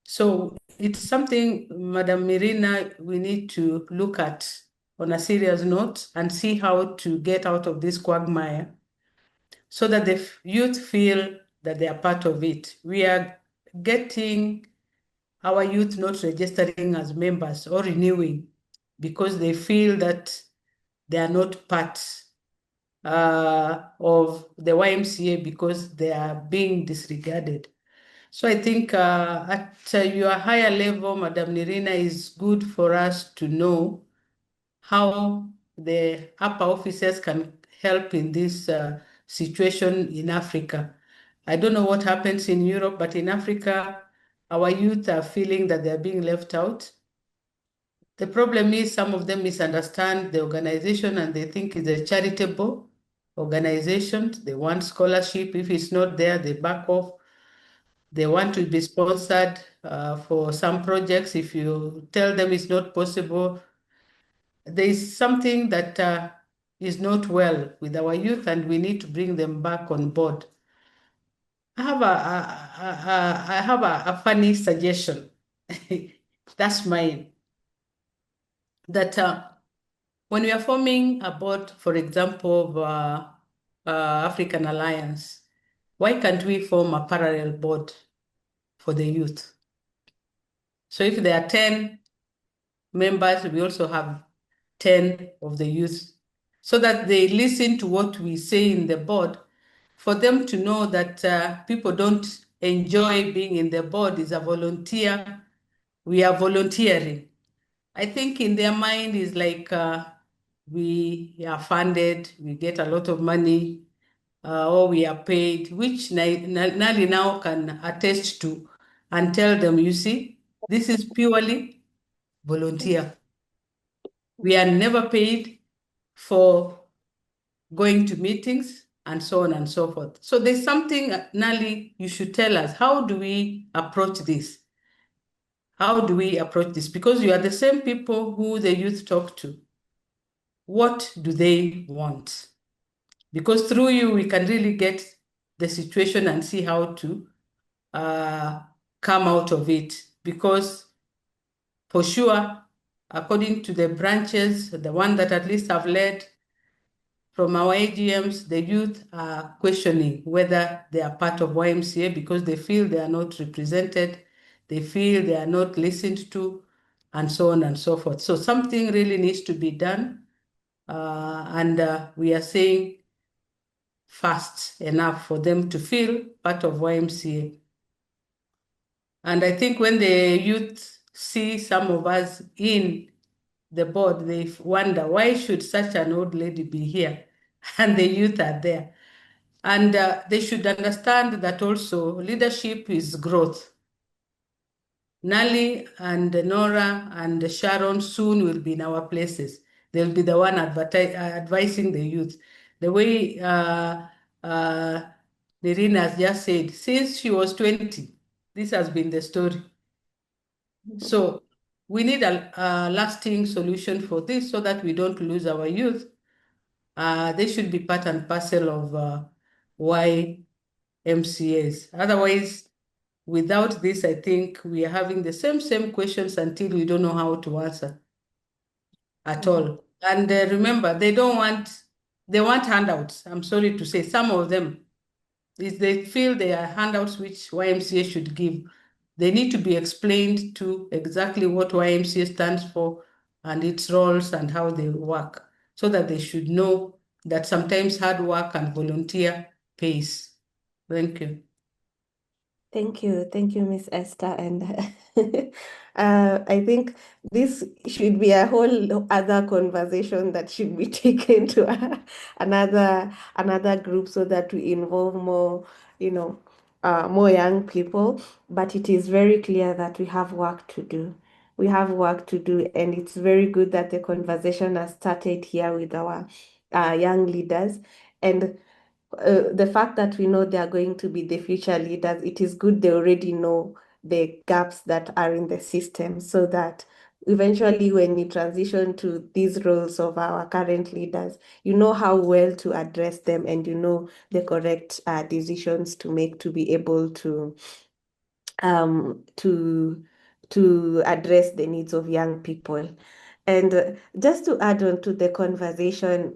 So it's something, Madam Mirina, we need to look at on a serious note and see how to get out of this quagmire so that the youth feel that they are part of it. We are getting our youth not registering as members or renewing because they feel that they are not part of the YMCA because they are being disregarded. So I think at your higher level, Madam Nirina, is good for us to know how the upper officers can help in this situation in Africa. I don't know what happens in Europe, but in Africa, our youth are feeling that they're being left out. The problem is some of them misunderstand the organization and they think it's a charitable organization. They want scholarship. If it's not there, they back off. They want to be sponsored for some projects. If you tell them it's not possible, there is something that is not well with our youth, and we need to bring them back on board. I have a funny suggestion. That's mine. That when we are forming a board, for example, of African Alliance, why can't we form a parallel board for the youth? So if there are 10 members, we also have 10 of the youth, so that they listen to what we say in the board, for them to know that people don't enjoy being in the board is a volunteer. We are volunteering. I think in their mind is like we are funded, we get a lot of money, or we are paid, which Nali now can attest to and tell them, you see, this is purely volunteer. We are never paid for going to meetings and so on and so forth. So there's something, Nali, you should tell us, how do we approach this? How do we approach this? Because you are the same people who the youth talk to. What do they want? Because through you, we can really get the situation and see how to come out of it. Because for sure, according to the branches, the one that at least have led from our AGMs, the youth are questioning whether they are part of YMCA because they feel they are not represented, they feel they are not listened to, and so on and so forth. So something really needs to be done. And we are saying fast enough for them to feel part of YMCA. And I think when the youth see some of us in the board, they wonder, why should such an old lady be here? And the youth are there. And they should understand that also leadership is growth. Nali and Nora and Sharon soon will be in our places. They'll be the one advising the youth. The way Nirina has just said, since she was 20, this has been the story. So we need a lasting solution for this so that we don't lose our youth. They should be part and parcel of YMCAs. Otherwise, without this, I think we are having the same questions until we don't know how to answer at all. And remember, they want handouts. I'm sorry to say, some of them, if they feel they are handouts which YMCA should give, they need to be explained to exactly what YMCA stands for and its roles and how they work, so that they should know that sometimes hard work and volunteer pays. Thank you. Thank you, Miss Esther. And I think this should be a whole other conversation that should be taken to another group so that we involve more, more young people. But it is very clear that we have work to do. We have work to do, and it's very good that the conversation has started here with our young leaders. And the fact that we know they are going to be the future leaders, it is good they already know the gaps that are in the system, so that eventually when you transition to these roles of our current leaders, you know how well to address them, and you know the correct decisions to make to be able to um, to address the needs of young people. And just to add on to the conversation,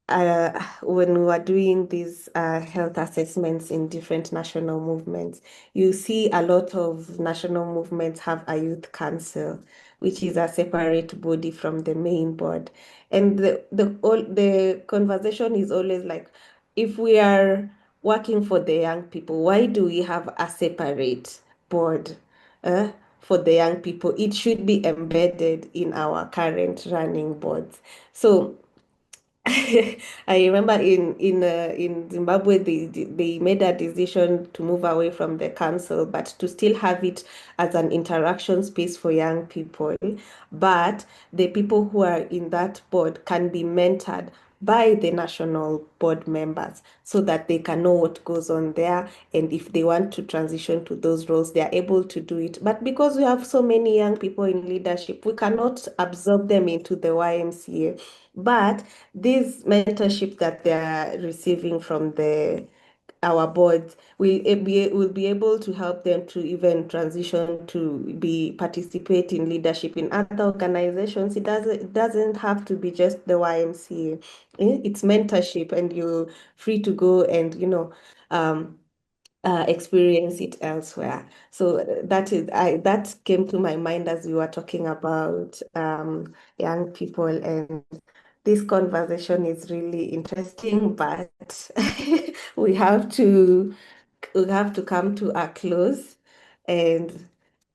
when we were doing these health assessments in different national movements, you see a lot of national movements have a youth council, which is a separate body from the main board. And the conversation is always like, if we are working for the young people, why do we have a separate board for the young people? It should be embedded in our current running boards. So I remember in Zimbabwe they made a decision to move away from the council, but to still have it as an interaction space for young people. But the people who are in that board can be mentored by the national board members so that they can know what goes on there, and if they want to transition to those roles, they are able to do it. But because we have so many young people in leadership, we cannot absorb them into the YMCA. But this mentorship that they are receiving from our boards will be able to help them to even transition to participate in leadership in other organizations. It doesn't have to be just the YMCA. It's mentorship, and you're free to go and experience it elsewhere. So that came to my mind as we were talking about young people, and this conversation is really interesting, but we have to come to a close. And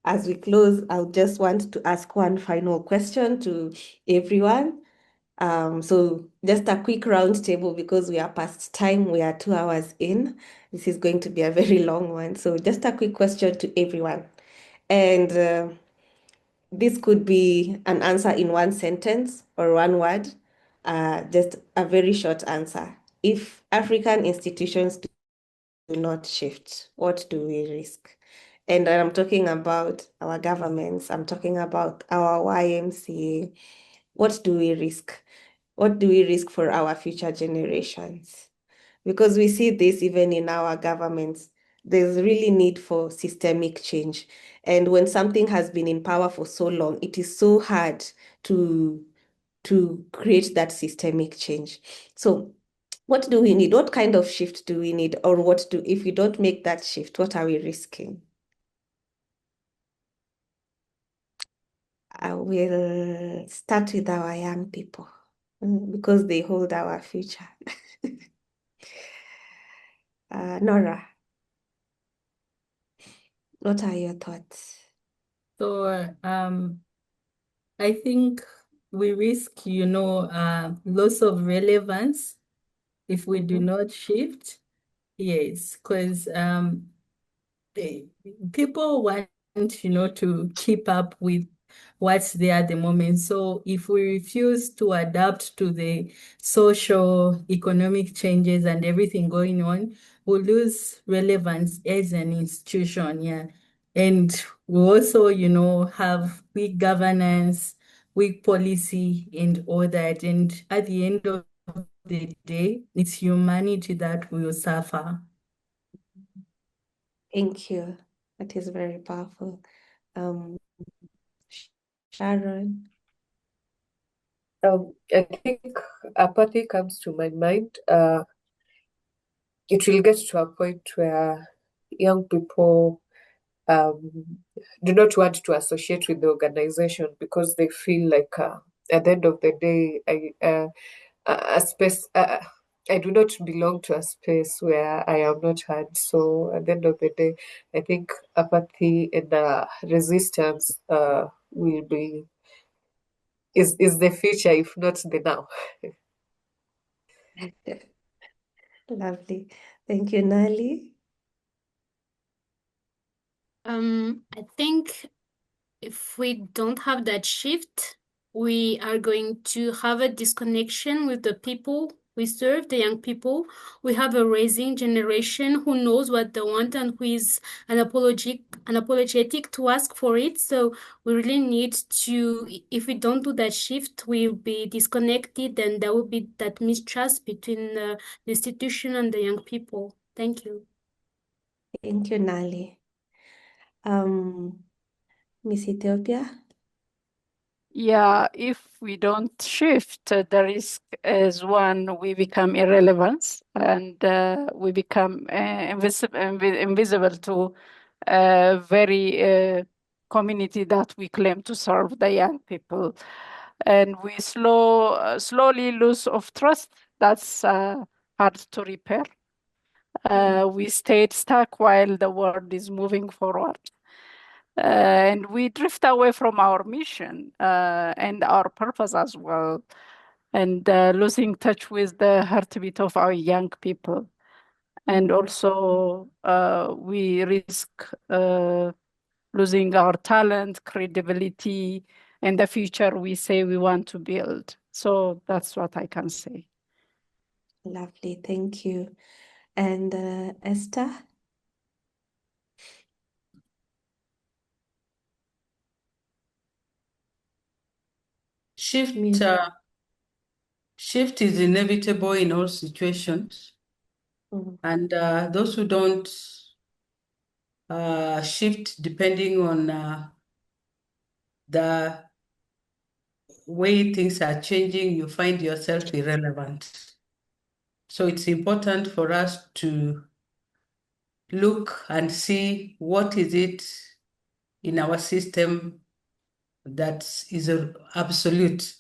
as we close, I just want to ask one final question to everyone. So just a quick round table, because we are past time. We are 2 hours in. This is going to be a very long one. So just a quick question to everyone. And this could be an answer in one sentence or one word, just a very short answer. If African institutions do not shift, what do we risk? And I'm talking about our governments, I'm talking about our YMCA. What do we risk? What do we risk for our future generations? Because we see this even in our governments. There's really need for systemic change. And when something has been in power for so long, it is so hard to create that systemic change. So what do we need? What kind of shift do we need? Or if we don't make that shift, what are we risking? I will start with our young people, because they hold our future. Nora, what are your thoughts? So I think we risk, loss of relevance if we do not shift. Yes, because people want, to keep up with what's there at the moment. So if we refuse to adapt to the social, economic changes and everything going on, we'll lose relevance as an institution, yeah. And we also, have weak governance, weak policy and all that. And at the end of the day, it's humanity that will suffer. Thank you. That is very powerful. Sharon. I think apathy comes to my mind. It will get to a point where young people do not want to associate with the organization because they feel like at the end of the day, a space. I do not belong to a space where I am not heard. So at the end of the day, I think apathy and resistance will be is the future, if not the now. Lovely. Thank you, Nali. I think if we don't have that shift, we are going to have a disconnection with the people we serve, the young people. We have a rising generation who knows what they want and who is unapologetic to ask for it. So we really need to, if we don't do that shift, we'll be disconnected and there will be that mistrust between the institution and the young people. Thank you. Thank you, Nali. Miss Ethiopia. Yeah, if we don't shift, the risk is one, we become irrelevant and we become invisible to a very community that we claim to serve, the young people. And we slowly lose of trust. That's hard to repair. We stayed stuck while the world is moving forward. And we drift away from our mission and our purpose as well, and losing touch with the heartbeat of our young people. And also, we risk losing our talent, credibility, and the future we say we want to build. So that's what I can say. Lovely, thank you. And Esther? Shift is inevitable in all situations. And those who don't shift depending on the way things are changing, you find yourself irrelevant. So it's important for us to look and see what is it in our system that is absolute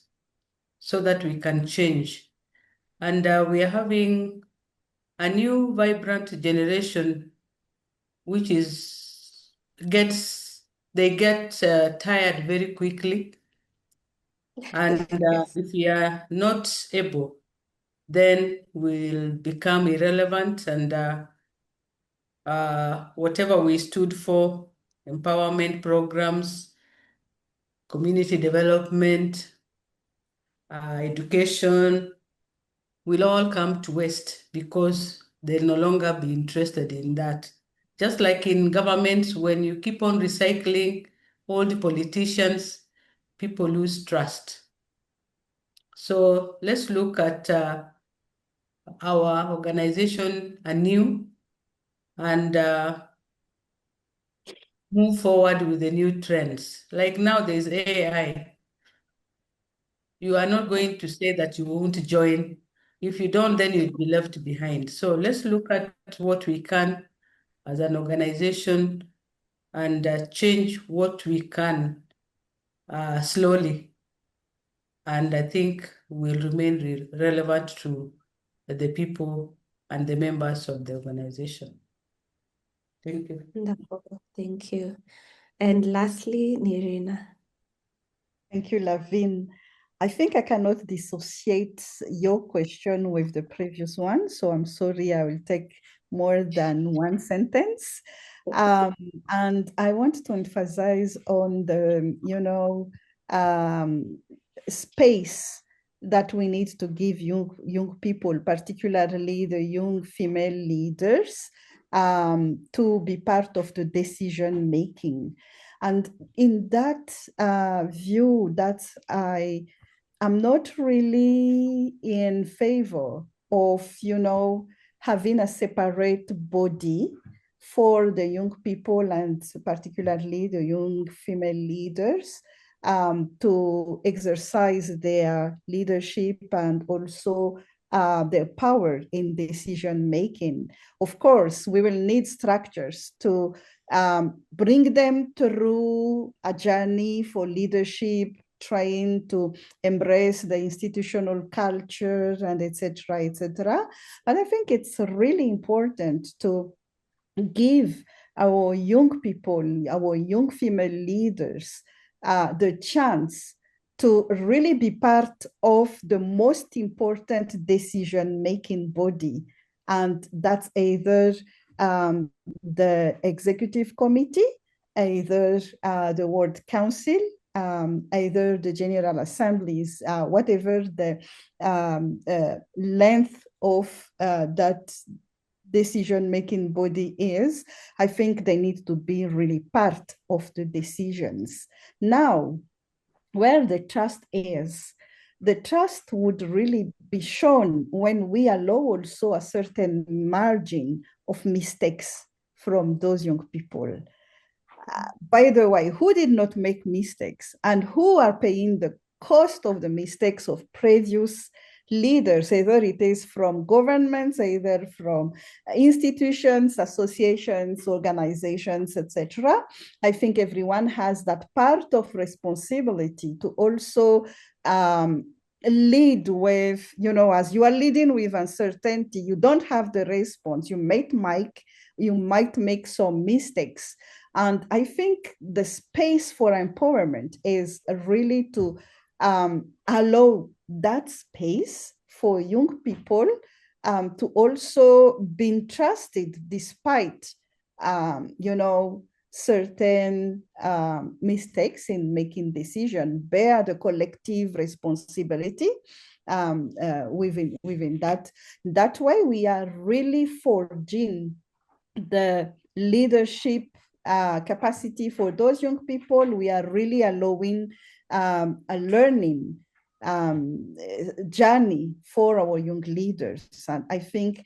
so that we can change. And we are having a new vibrant generation which they get tired very quickly. And if we are not able, then we'll become irrelevant and whatever we stood for, empowerment programs, community development, education, will all come to waste because they'll no longer be interested in that. Just like in governments, when you keep on recycling all the politicians, people lose trust. So let's look at our organization anew and move forward with the new trends. Like now there's AI. You are not going to say that you won't join. If you don't, then you'll be left behind. So let's look at what we can as an organization and change what we can slowly. And I think we'll remain relevant to the people and the members of the organization. Thank you. Wonderful. Thank you. And lastly, Nirina. Thank you, Lavin. I think I cannot dissociate your question with the previous one, so I'm sorry, I will take more than one sentence. And I want to emphasize on the, space that we need to give young people, particularly the young female leaders, to be part of the decision making. And in that view, that I'm not really in favor of, having a separate body for the young people and particularly the young female leaders to exercise their leadership and also their power in decision making. Of course, we will need structures to bring them through a journey for leadership, trying to embrace the institutional culture and etc., etc. But I think it's really important to give our young people, our young female leaders, the chance to really be part of the most important decision-making body. And that's either the executive committee, either the World Council, either the General Assemblies, whatever the length of that decision-making body is, I think they need to be really part of the decisions. Now, where the trust is, the trust would really be shown when we allow also a certain margin of mistakes from those young people. By the way, who did not make mistakes and who are paying the cost of the mistakes of previous leaders, either it is from governments, either from institutions, associations, organizations, etc. I think everyone has that part of responsibility to also lead with, as you are leading with uncertainty, you don't have the response. You might make some mistakes. And I think the space for empowerment is really to allow that space for young people to also be entrusted despite, certain mistakes in making decisions, bear the collective responsibility within that. That way, we are really forging the leadership capacity for those young people. We are really allowing a learning journey for our young leaders. And I think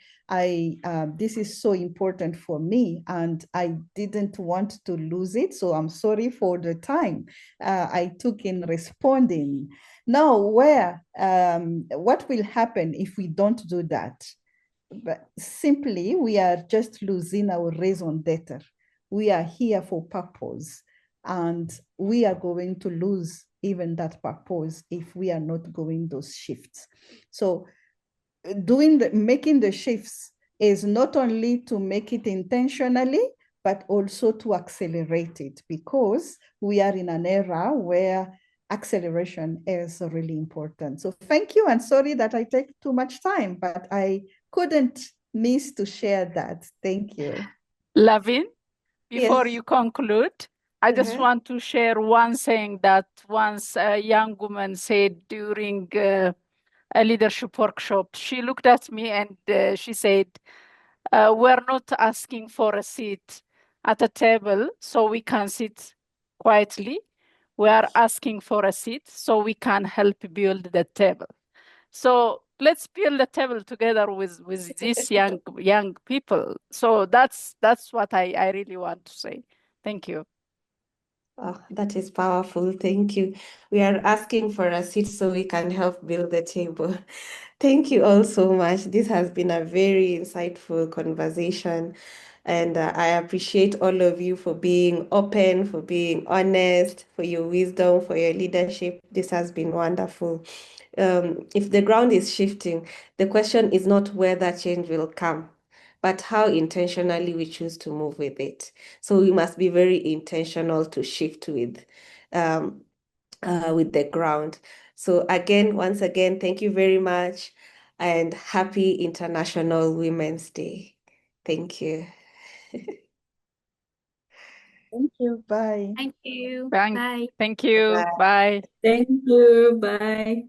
this is so important for me, and I didn't want to lose it. So I'm sorry for the time I took in responding. Now, what will happen if we don't do that? But simply, we are just losing our raison d'etre. We are here for purpose, and we are going to lose even that purpose if we are not going those shifts. So making the shifts is not only to make it intentionally, but also to accelerate it, because we are in an era where acceleration is really important. So thank you, and sorry that I take too much time, but I couldn't miss to share that. Thank you. Lavin, before Yes. you conclude, I just want to share one thing that once a young woman said during a leadership workshop. She looked at me and she said, we're not asking for a seat at a table so we can sit quietly. We are asking for a seat so we can help build the table. So let's build a table together with these young people. So that's what I really want to say. Thank you. Oh, that is powerful. Thank you. We are asking for a seat so we can help build the table. Thank you all so much. This has been a very insightful conversation. And I appreciate all of you for being open, for being honest, for your wisdom, for your leadership. This has been wonderful. If the ground is shifting, the question is not whether change will come, but how intentionally we choose to move with it. So we must be very intentional to shift with the ground. So again, once again, thank you very much and happy International Women's Day. Thank you. Thank you. Bye. Thank you. Thank, Bye. thank you. Bye. Bye. Thank you. Bye.